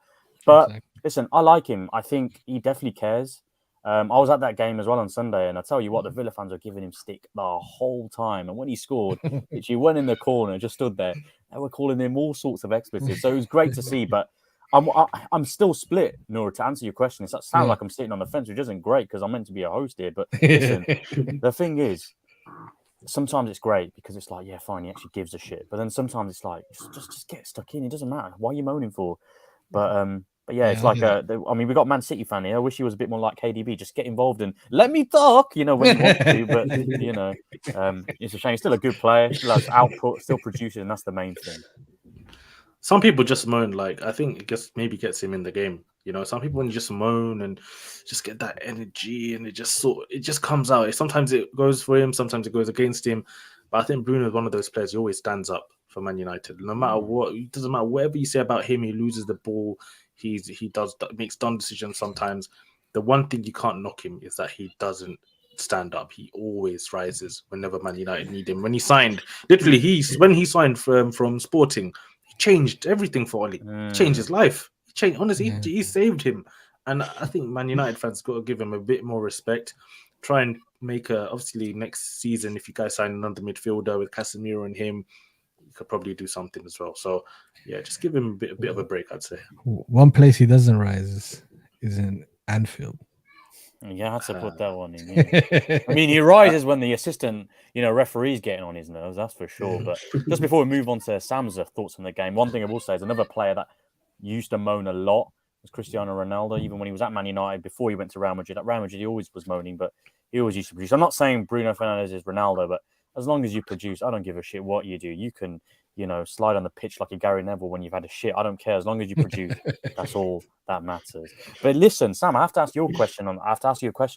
But listen, I like him. I think he definitely cares. I was at that game as well on Sunday, and I tell you what, the Villa fans were giving him stick the whole time. And when he scored, he went in the corner, just stood there. They were calling him all sorts of expletives. So it was great to see. But I'm still split, Nora, to answer your question. It sounds like I'm sitting on the fence, which isn't great because I'm meant to be a host here. But listen, the thing is, sometimes it's great because it's like, yeah, fine, he actually gives a shit. But then sometimes it's like, just get stuck in. It doesn't matter. Why are you moaning for? But yeah, it's like we got Man City fan here. I wish he was a bit more like KDB. Just get involved and let me talk, when you want to. But it's a shame. He's still a good player. Still has output. Still produces, and that's the main thing. Some people just moan. Like, I think it maybe gets him in the game. Some people, when you just moan and just get that energy, and it just comes out. Sometimes it goes for him. Sometimes it goes against him. But I think Bruno is one of those players who always stands up for Man United. No matter what, it doesn't matter. Whatever you say about him, he loses the ball. He makes dumb decisions sometimes. The one thing you can't knock him is that he doesn't stand up. He always rises whenever Man United need him. When he signed, when he signed from Sporting, he changed everything for Oli. He changed his life. He saved him. And I think Man United fans got to give him a bit more respect. Try and make obviously next season, if you guys sign another midfielder with Casemiro and him, you could probably do something as well. So yeah, just give him a bit of a break, I'd say. One place he doesn't rise is in Anfield. Yeah, I had to put that one in. Yeah. I mean, he rises when the assistant, referee's getting on his nerves, that's for sure. But just before we move on to Sam's thoughts on the game, one thing I will say is another player that used to moan a lot was Cristiano Ronaldo. Even when he was at Man United, before he went to Real Madrid. At Real Madrid, he always was moaning, but he always used to produce. I'm not saying Bruno Fernandes is Ronaldo, but as long as you produce, I don't give a shit what you do. You can, slide on the pitch like a Gary Neville when you've had a shit. I don't care. As long as you produce, that's all that matters. But listen, Sam, I have to ask you a question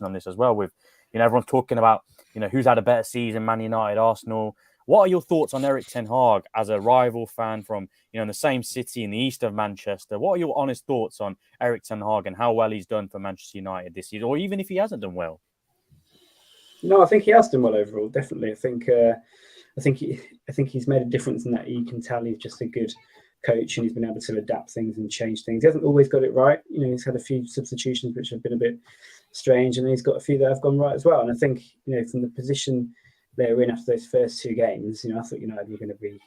on this as well. With, everyone's talking about, who's had a better season, Man United, Arsenal. What are your thoughts on Erik ten Hag as a rival fan from, in the same city in the east of Manchester? What are your honest thoughts on Erik ten Hag and how well he's done for Manchester United this season, or even if he hasn't done well? No, I think he has done well overall. Definitely, I think he's made a difference in that he can tell he's just a good coach and he's been able to adapt things and change things. He hasn't always got it right. He's had a few substitutions which have been a bit strange, and he's got a few that have gone right as well. And I think from the position they're in after those first two games, I thought United were going to be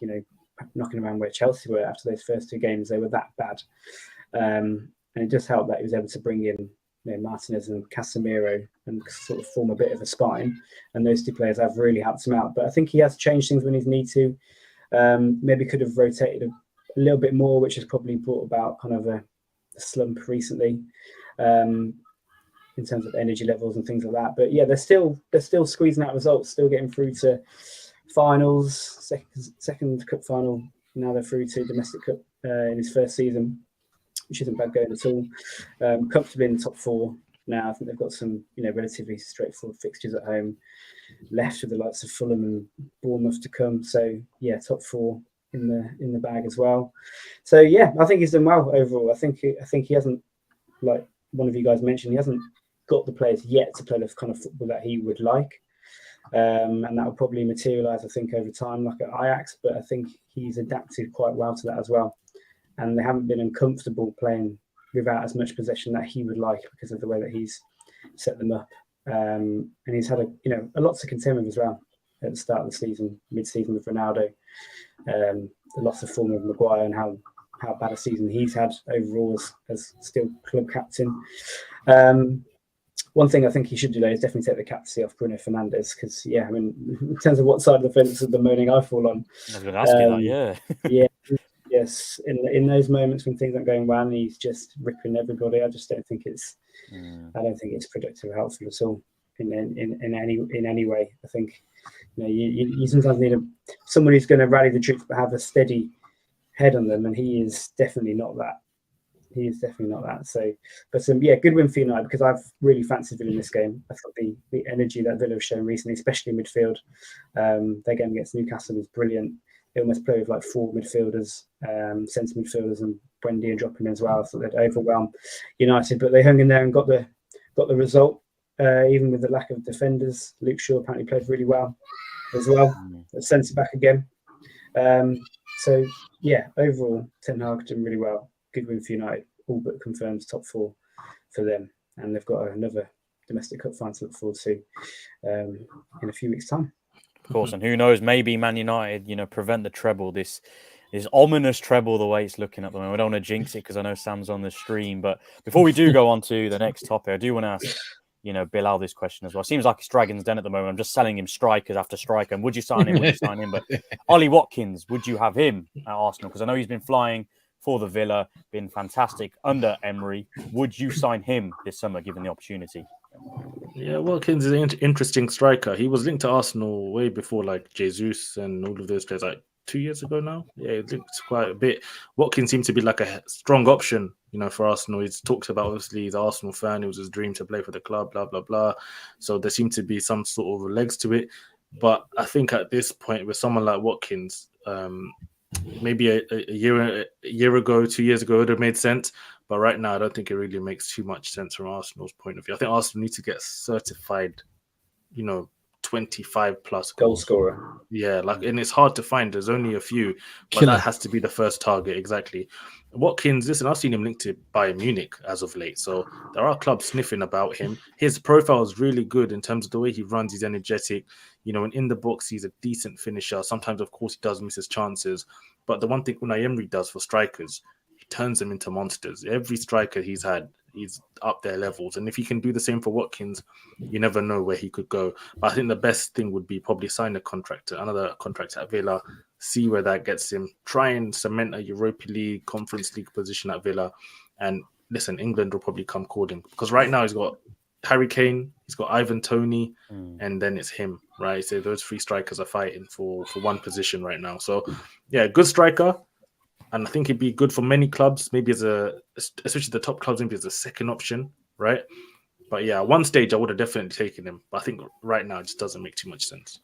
knocking around where Chelsea were after those first two games. They were that bad, and it just helped that he was able to bring in Martinez and Casemiro and sort of form a bit of a spine, and those two players have really helped him out. But I think he has changed things when he's need to. Maybe could have rotated a little bit more, which has probably brought about kind of a slump recently in terms of energy levels and things like that. But yeah, they're still squeezing out results, still getting through to finals, second cup final. Now they're through to domestic cup in his first season, which isn't bad going at all. Comfortably in the top 4 now. I think they've got some, relatively straightforward fixtures at home left, with the likes of Fulham and Bournemouth to come. So yeah, top 4 in the bag as well. So yeah, I think he's done well overall. I think he hasn't one of you guys mentioned, he hasn't got the players yet to play the kind of football that he would like. And that will probably materialise, I think, over time, like at Ajax. But I think he's adapted quite well to that as well. And they haven't been uncomfortable playing without as much possession that he would like because of the way that he's set them up. And he's had a lot to contend with as well at the start of the season, mid-season with Ronaldo, the loss of form of Maguire, and how bad a season he's had overall as still club captain. One thing I think he should do though is definitely take the captaincy off Bruno Fernandes because, I mean, in terms of what side of the fence of the moaning I fall on. I was going to ask you that, yeah. Yes, in those moments when things aren't going well and he's just ripping everybody, I just don't think it's productive or helpful at all in any way. I think you sometimes need someone who's going to rally the troops but have a steady head on them, and he is definitely not that. So, but good win for United because I've really fancied Villa in this game. I thought the energy that Villa have shown recently, especially in midfield, their game against Newcastle was brilliant. They almost play with like 4 midfielders, centre midfielders, and Wendy and dropping as well. So they'd overwhelm United, but they hung in there and got the result, even with the lack of defenders. Luke Shaw apparently played really well as well. Centre back again. Overall, Ten Hag did really well. Good win for United, all but confirms top 4 for them, and they've got another domestic cup final to look forward to in a few weeks' time. Of course, and who knows, maybe Man United, prevent the treble, this ominous treble, the way it's looking at the moment. I don't want to jinx it because I know Sam's on the stream, but before we do go on to the next topic, I do want to ask, Bilal this question as well. Seems like it's Dragon's Den at the moment. I'm just selling him strikers after striker. And would you sign him? Would you sign him? But Ollie Watkins, would you have him at Arsenal? Because I know he's been flying for the Villa, been fantastic under Emery. Would you sign him this summer, given the opportunity? Yeah, Watkins is an interesting striker. He was linked to Arsenal way before like Jesus and all of those players, like 2 years ago now. Yeah, he linked quite a bit. Watkins seemed to be like a strong option, for Arsenal. He's talked about, obviously, he's an Arsenal fan. It was his dream to play for the club, blah, blah, blah. So there seemed to be some sort of legs to it. But I think at this point, with someone like Watkins, maybe a year ago, 2 years ago, it would have made sense. But right now, I don't think it really makes too much sense from Arsenal's point of view. I think Arsenal need to get certified, 25 plus goal scorer. Yeah, and it's hard to find. There's only a few, but that has to be the first target. Exactly. Watkins, listen, I've seen him linked to Bayern Munich as of late. So there are clubs sniffing about him. His profile is really good in terms of the way he runs. He's energetic. And in the box, he's a decent finisher. Sometimes, of course, he does miss his chances. But the one thing Unai Emery does for strikers, he turns them into monsters. Every striker he's had, he's up their levels. And if he can do the same for Watkins, you never know where he could go. But I think the best thing would be probably sign another contract at Villa, see where that gets him, try and cement a Europa League, Conference League position at Villa. And listen, England will probably come calling. Because right now he's got Harry Kane, he's got Ivan Toney, and then it's him, right? So those 3 strikers are fighting for one position right now. So, yeah, good striker. And I think he'd be good for many clubs, maybe especially the top clubs, maybe as a second option, right? But yeah, at one stage I would have definitely taken him. But I think right now it just doesn't make too much sense.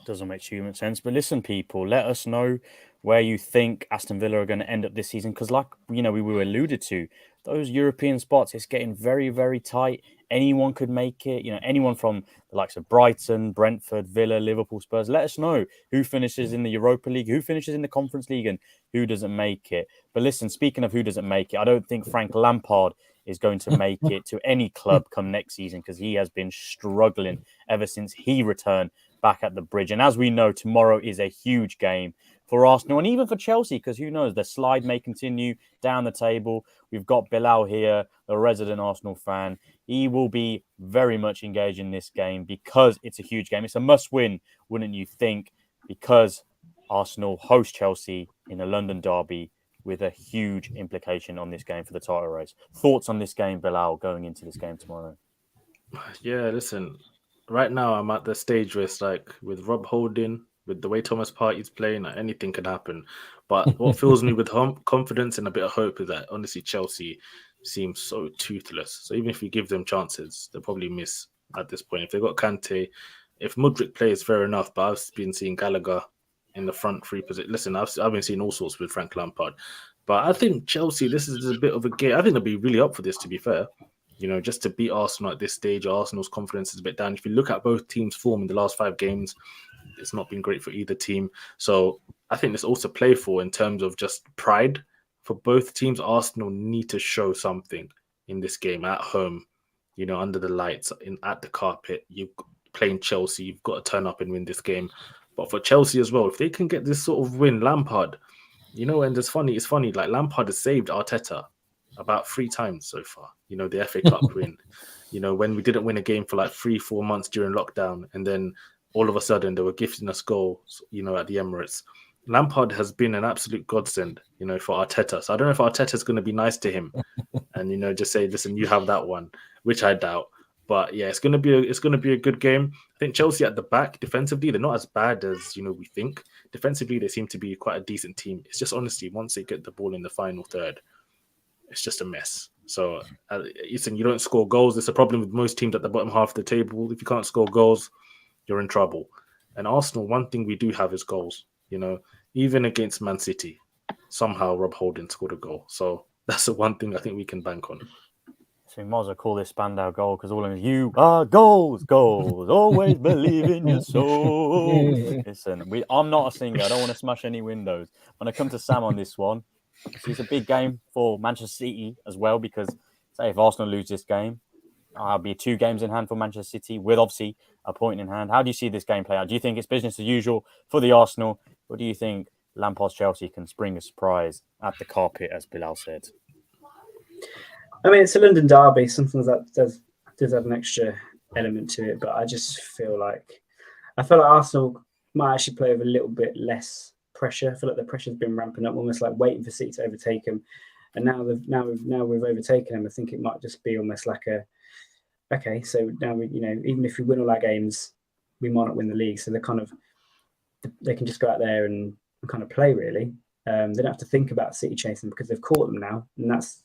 Doesn't make too much sense. But listen, people, let us know where you think Aston Villa are going to end up this season. Because like, we were alluded to, those European spots, it's getting very, very tight. Anyone could make it. Anyone from the likes of Brighton, Brentford, Villa, Liverpool, Spurs. Let us know who finishes in the Europa League, who finishes in the Conference League, and who doesn't make it. But listen, speaking of who doesn't make it, I don't think Frank Lampard is going to make it to any club come next season because he has been struggling ever since he returned back at the Bridge. And as we know, tomorrow is a huge game for Arsenal and even for Chelsea, because who knows, the slide may continue down the table. We've got Bilal here, the resident Arsenal fan. He will be very much engaged in this game because it's a huge game. It's a must-win, wouldn't you think? Because Arsenal host Chelsea in a London derby with a huge implication on this game for the title race. Thoughts on this game, Bilal, going into this game tomorrow? Yeah, listen, right now I'm at the stage where it's like with Rob Holding, with the way Thomas Partey's playing, anything can happen. But what fills me with confidence and a bit of hope is that honestly Chelsea seems so toothless. So even if you give them chances, they'll probably miss at this point. If they've got Kante, if Mudryk plays, fair enough. But I've been seeing Gallagher in the front 3 position. Listen, I've been seeing all sorts with Frank Lampard. But I think Chelsea, this is a bit of a game. I think they'll be really up for this, to be fair. You know, just to beat Arsenal at this stage, Arsenal's confidence is a bit down. If you look at both teams' form in the last 5 games, it's not been great for either team. So I think there's also play for in terms of just pride for both teams. Arsenal need to show something in this game at home, you know, under the lights, at the carpet. You're playing Chelsea, you've got to turn up and win this game. But for Chelsea as well, if they can get this sort of win, Lampard, you know, and it's funny, like Lampard has saved Arteta about 3 times so far. You know, the FA Cup win, you know, when we didn't win a game for like 3-4 months during lockdown, and then all of a sudden they were gifting us goals, you know, at the Emirates. Lampard has been an absolute godsend, you know, for Arteta. So I don't know if Arteta's going to be nice to him and, you know, just say, listen, you have that one, which I doubt. But yeah, it's going to be a good game. I think Chelsea at the back defensively, they're not as bad as, you know, we think. Defensively, they seem to be quite a decent team. It's just honestly, once they get the ball in the final third, it's just a mess. So, listen, you don't score goals. It's a problem with most teams at the bottom half of the table. If you can't score goals, you're in trouble. And Arsenal, one thing we do have is goals. You know, even against Man City, somehow Rob Holding scored a goal. So that's the one thing I think we can bank on. So we might as well call this Spandau goal because all of you are goals. Always believe in your soul. Listen, I'm not a singer. I don't want to smash any windows. When I come to Sam on this one, it's a big game for Manchester City as well because, say, if Arsenal lose this game, I'll be 2 games in hand for Manchester City with obviously a point in hand. How do you see this game play out? Do you think it's business as usual for the Arsenal, or do you think Lampard's Chelsea can spring a surprise at the carpet, as Bilal said? I mean, it's a London derby. Sometimes that does have an extra element to it, but I feel like Arsenal might actually play with a little bit less pressure. I feel like the pressure's been ramping up, almost like waiting for City to overtake them. And now we've overtaken them. I think it might just be almost like okay, so now we, you know, even if we win all our games, we might not win the league. So they can just go out there and kind of play really. They don't have to think about City chasing because they've caught them now, and that's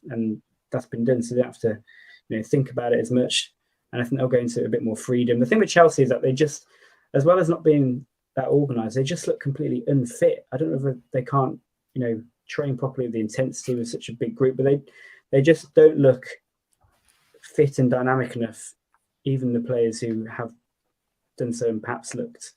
been done. So they don't have to, you know, think about it as much. And I think they'll go into a bit more freedom. The thing with Chelsea is that they just, as well as not being that organised, they just look completely unfit. I don't know if they can't, you know, train properly with the intensity with such a big group, but they just don't look fit and dynamic enough. Even the players who have done so and perhaps looked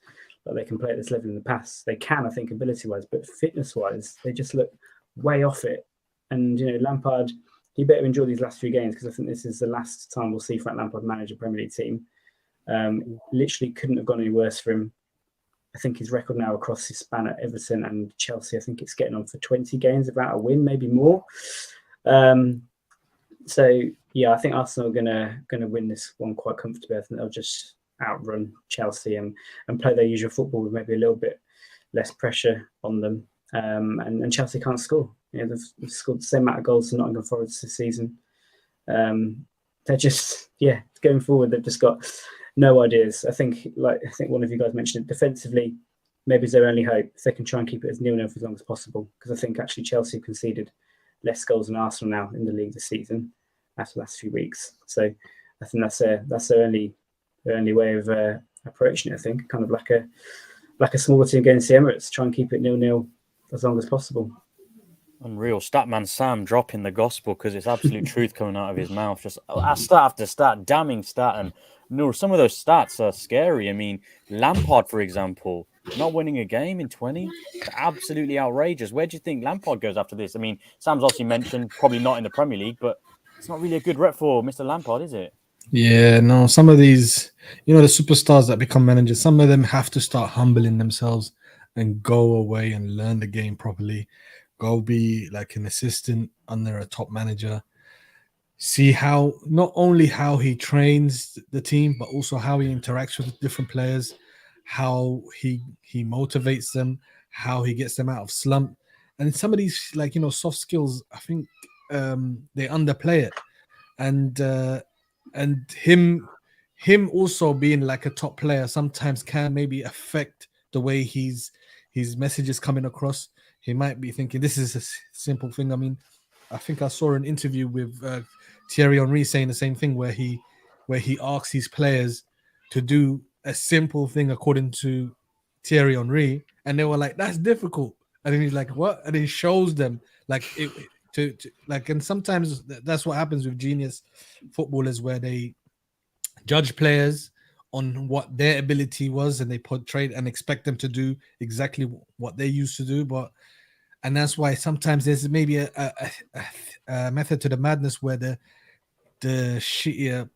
like they can play at this level in the past, they can, I think, ability-wise, but fitness-wise, they just look way off it. And, you know, Lampard, he better enjoy these last 3 games because I think this is the last time we'll see Frank Lampard manage a Premier League team. Literally couldn't have gone any worse for him. I think his record now across his span at Everton and Chelsea, I think it's getting on for 20 games without a win, maybe more. So yeah, I think Arsenal are gonna win this one quite comfortably. I think they'll just outrun Chelsea and play their usual football with maybe a little bit less pressure on them. And Chelsea can't score. You know, they've scored the same amount of goals to Nottingham Forest this season. They're just, going forward, they've just got no ideas. I think one of you guys mentioned it. Defensively, maybe it's their only hope if they can try and keep it as 0-0 for as long as possible. Because I think actually Chelsea have conceded less goals than Arsenal now in the league this season after the last few weeks. So I think that's their only way of approaching it. I think kind of like a smaller team against the Emirates, try and keep it 0-0 as long as possible. Unreal. Statman Sam dropping the gospel because it's absolute truth coming out of his mouth. Just stat after stat, damning stat. And no, some of those stats are scary. I mean, Lampard, for example, not winning a game in 20, absolutely outrageous. Where do you think Lampard goes after this? I mean, Sam's obviously mentioned probably not in the Premier League, but it's not really a good rep for Mr. Lampard, is it? Yeah, no, some of these, the superstars that become managers, some of them have to start humbling themselves and go away and learn the game properly. Go be like an assistant under a top manager. See how, not only how he trains the team, but also how he interacts with different players, how he motivates them, how he gets them out of slump. And some of these, soft skills, I think they underplay it. And him also being like a top player sometimes can maybe affect the way his message is coming across. He might be thinking this is a simple thing. I mean, I think I saw an interview with Thierry Henry saying the same thing where he asks his players to do a simple thing according to Thierry Henry, and they were like, "That's difficult." And then he's like, "What?" And he shows them like to like, and sometimes that's what happens with genius footballers, where they judge players on what their ability was, and they portray and expect them to do exactly what they used to do. And that's why sometimes there's maybe a method to the madness, where the shittier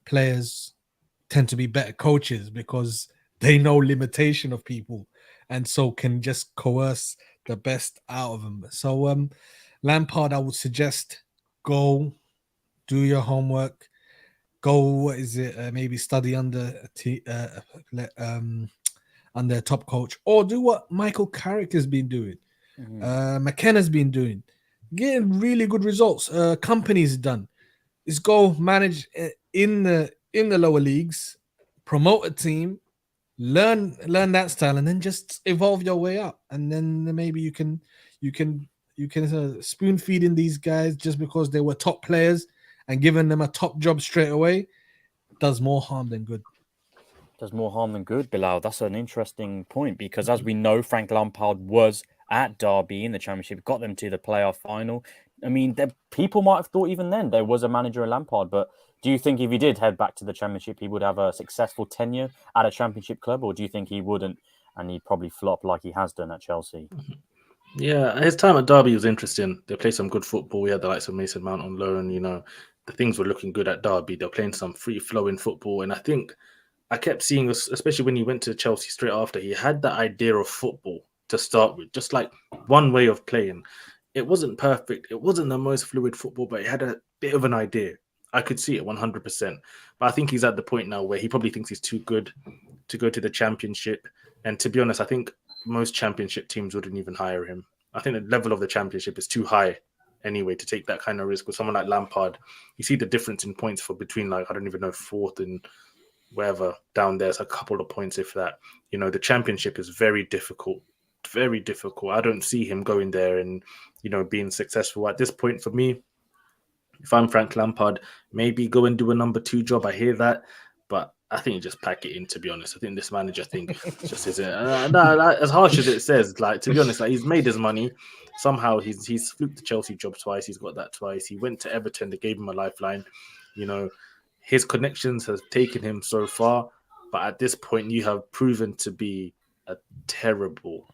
players tend to be better coaches because they know limitation of people, and so can just coerce the best out of them. So Lampard, I would suggest go do your homework. Go, what is it? Maybe study under under a top coach, or do what Michael Carrick has been doing. McKenna's been doing, getting really good results. Kompany's done. Is go manage in the lower leagues, promote a team, learn that style, and then just evolve your way up. And then maybe you can spoon feed in these guys just because they were top players, and giving them a top job straight away does more harm than good. Does more harm than good, Bilal. That's an interesting point, because as we know, Frank Lampard was at Derby in the Championship, got them to the playoff final. I mean, people might have thought even then there was a manager in Lampard, but do you think if he did head back to the Championship, he would have a successful tenure at a Championship club, or do you think he wouldn't, and he'd probably flop like he has done at Chelsea? Yeah, his time at Derby was interesting. They played some good football. We had the likes of Mason Mount on loan. You know, the things were looking good at Derby. They're playing some free-flowing football, and I think I kept seeing, especially when he went to Chelsea straight after, he had that idea of football to start with, just like one way of playing. It wasn't perfect. It wasn't the most fluid football, but he had a bit of an idea. I could see it 100%. But I think he's at the point now where he probably thinks he's too good to go to the Championship. And to be honest, I think most Championship teams wouldn't even hire him. I think the level of the Championship is too high anyway to take that kind of risk with someone like Lampard. You see the difference in points for between, like, I don't even know, fourth and wherever down there's a couple of points, if that. You know, the Championship is very difficult. Very difficult. I don't see him going there and, you know, being successful at this point. For me, if I'm Frank Lampard, maybe go and do a number 2 job. I hear that, but I think you just pack it in, to be honest. I think this manager thing just isn't as harsh as it says. Like, to be honest, like, he's made his money. Somehow he's fluked the Chelsea job twice. He's got that twice. He went to Everton. They gave him a lifeline. You know, his connections has taken him so far. But at this point, you have proven to be a terrible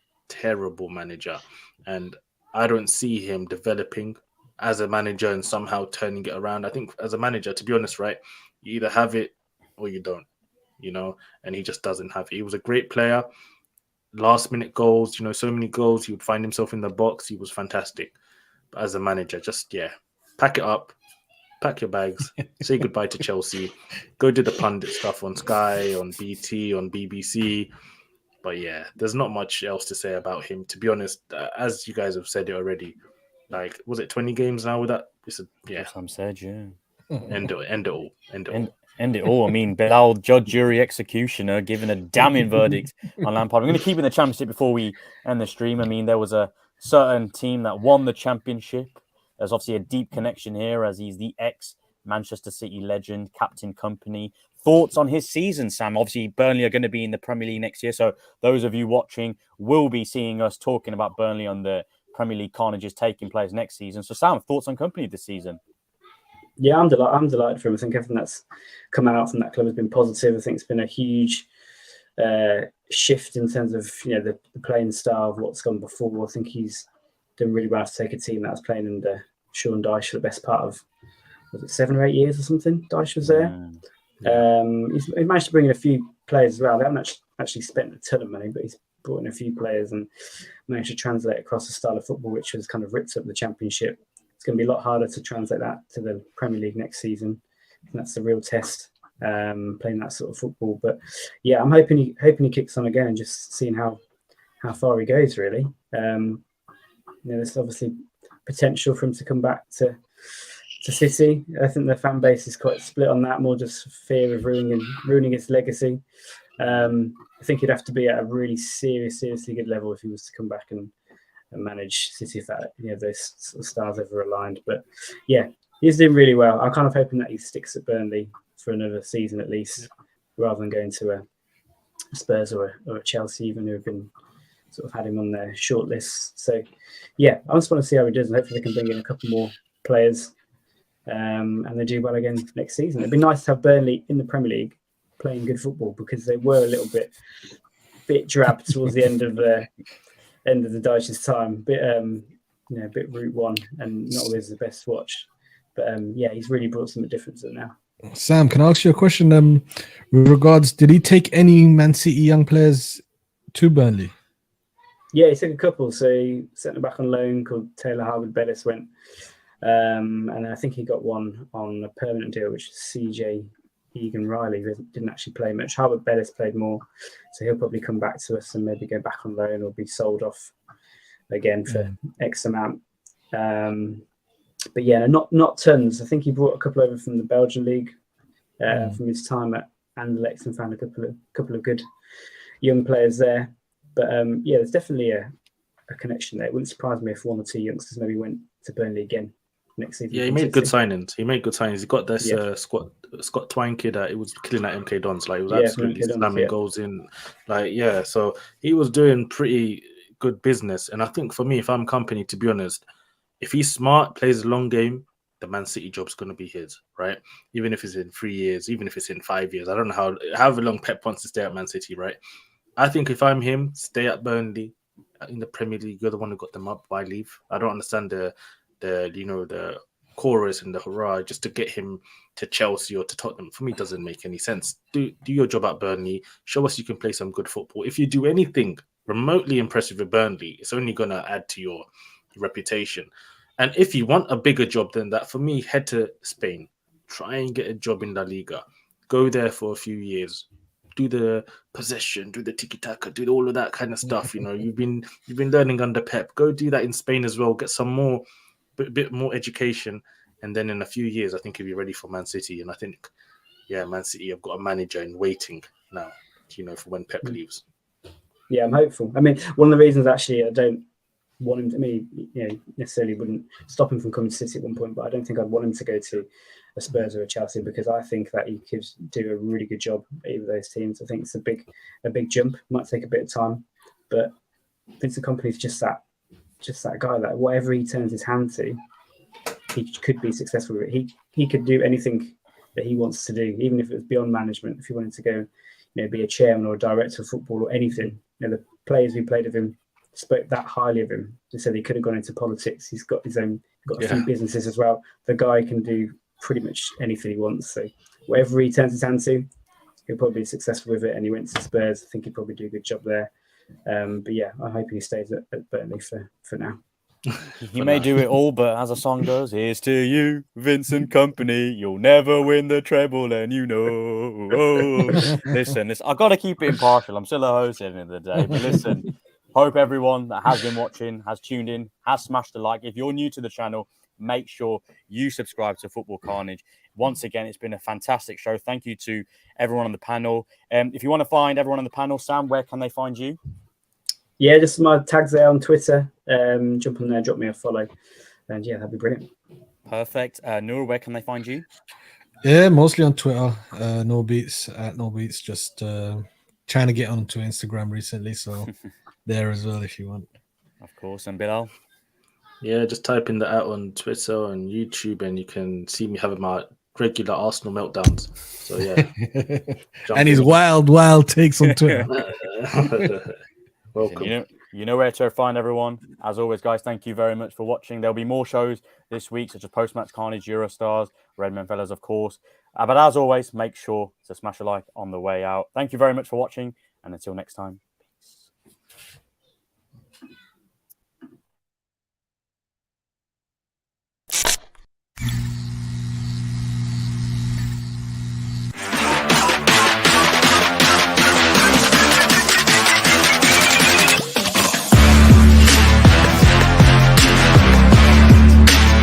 manager. And I don't see him developing as a manager and somehow turning it around. I think as a manager, to be honest, right, you either have it or you don't, you know, and he just doesn't have it. He was a great player. Last minute goals, you know, so many goals. He would find himself in the box. He was fantastic. But as a manager, just, pack it up, pack your bags, say goodbye to Chelsea, go do the pundit stuff on Sky, on BT, on BBC. But yeah, there's not much else to say about him, to be honest. As you guys have said it already, like, was it 20 games now with that? Some said, yeah. End it all. End it all. I mean, Bilal, judge, jury, executioner, giving a damning verdict on Lampard. I'm going to keep in the Championship before we end the stream. I mean, there was a certain team that won the Championship. There's obviously a deep connection here, as he's the ex-Manchester City legend, Captain Kompany. Thoughts on his season, Sam? Obviously, Burnley are going to be in the Premier League next year, so those of you watching will be seeing us talking about Burnley on the Premier League Khanages taking place next season. So, Sam, thoughts on Kompany this season? Yeah, I'm delighted for him. I think everything that's come out from that club has been positive. I think it's been a huge shift in terms of, you know, the playing style of what's gone before. I think he's done really well to take a team that was playing under Sean Dyche for the best part of, was it 7 or 8 years or something? Dyche was there. He managed to bring in a few players as well. They haven't actually spent a ton of money, but he's brought in a few players and managed to translate across a style of football which has kind of ripped up the Championship. It's going to be a lot harder to translate that to the Premier League next season. And that's the real test, playing that sort of football. But yeah, I'm hoping he kicks on again and just seeing how far he goes, really. You know, there's obviously potential for him to come back to City. I think the fan base is quite split on that, more just fear of ruining his legacy. I think he'd have to be at a really seriously good level if he was to come back and manage City, if that, you know, those sort of stars ever aligned. But yeah, he's doing really well. I'm kind of hoping that he sticks at Burnley for another season at least, rather than going to a Spurs or a Chelsea, even, who have been sort of had him on their short list. So, yeah, I just want to see how he does, and hopefully they can bring in a couple more players, and they do well again next season. It'd be nice to have Burnley in the Premier League playing good football, because they were a little bit drab towards the end of the Dyche's time. Bit Route One, and not always the best watch. But yeah, he's really brought some difference in now. Sam, can I ask you a question? With regards, did he take any Man City young players to Burnley? Yeah, he took a couple. So he sent them back on loan, called Taylor Harwood-Bellis went. And I think he got one on a permanent deal, which is CJ Egan-Riley, who didn't actually play much. Harwood-Bellis played more, so he'll probably come back to us and maybe go back on loan or be sold off again for X amount. But yeah, not tons. I think he brought a couple over from the Belgian league from his time at Anderlecht, and found a couple of good young players there. But yeah, there's definitely a connection there. It wouldn't surprise me if one or two youngsters maybe went to Burnley again next season. Yeah, he made good signings. He got this Scott Twine kid that he was killing at MK Dons. Like, he was absolutely slamming goals in. Like, yeah, so he was doing pretty good business. And I think for me, if I'm Kompany, to be honest, if he's smart, plays a long game, the Man City job's going to be his, right? Even if it's in 3 years, even if it's in 5 years. I don't know however long Pep wants to stay at Man City, right? I think if I'm him, stay at Burnley in the Premier League. You're the one who got them up. Why leave? I don't understand the chorus and the hurrah just to get him to Chelsea or to Tottenham. For me, it doesn't make any sense. Do your job at Burnley. Show us you can play some good football. If you do anything remotely impressive with Burnley, it's only going to add to your reputation. And if you want a bigger job than that, for me, head to Spain. Try and get a job in La Liga. Go there for a few years. Do the possession, do the tiki-taka, do all of that kind of stuff. You know, you've been learning under Pep. Go do that in Spain as well. Get some bit more education, and then in a few years, I think you'll be ready for Man City. And I think, yeah, Man City have got a manager in waiting now, for when Pep leaves. Yeah, I'm hopeful. I mean, one of the reasons actually I don't want him to, necessarily wouldn't stop him from coming to City at one point, but I don't think I'd want him to go to a Spurs or a Chelsea, because I think that he could do a really good job at either of those teams. I think it's a big jump. It might take a bit of time, but Vincent Kompany's just that guy that whatever he turns his hand to, he could be successful with it. He could do anything that he wants to do, even if it was beyond management. If he wanted to go, be a chairman or a director of football or anything, the players who played with him spoke that highly of him. They said he could have gone into politics. He's got a few businesses as well. The guy can do pretty much anything he wants. So whatever he turns his hand to, he'll probably be successful with it. And he went to Spurs. I think he'll probably do a good job there. But yeah, I'm hoping he stays at Burnley for now. He may do it all, but as a song goes, here's to you, Vincent Kompany. You'll never win the treble, and listen, I've got to keep it impartial. I'm still a host at the end of the day. But listen, hope everyone that has been watching, has tuned in, has smashed a like. If you're new to the channel, make sure you subscribe to Football Khanage. Once again, it's been a fantastic show. Thank you to everyone on the panel. If you want to find everyone on the panel, Sam, where can they find you? Yeah, just my tags there on Twitter. Jump on there, drop me a follow. And yeah, that'd be brilliant. Perfect. Noor, where can they find you? Yeah, mostly on Twitter. No Beats, at No Beats. Just trying to get onto Instagram recently. So there as well if you want. Of course. And Bilal? Yeah, just type in that out on Twitter and YouTube, and you can see me having my regular Arsenal meltdowns. So yeah. And his wild takes on Twitter. Welcome. You know where to find everyone. As always, guys, thank you very much for watching. There'll be more shows this week, such as Post-Match Khanage, Eurostars, RedFellas, of course. But as always, make sure to smash a like on the way out. Thank you very much for watching, and until next time.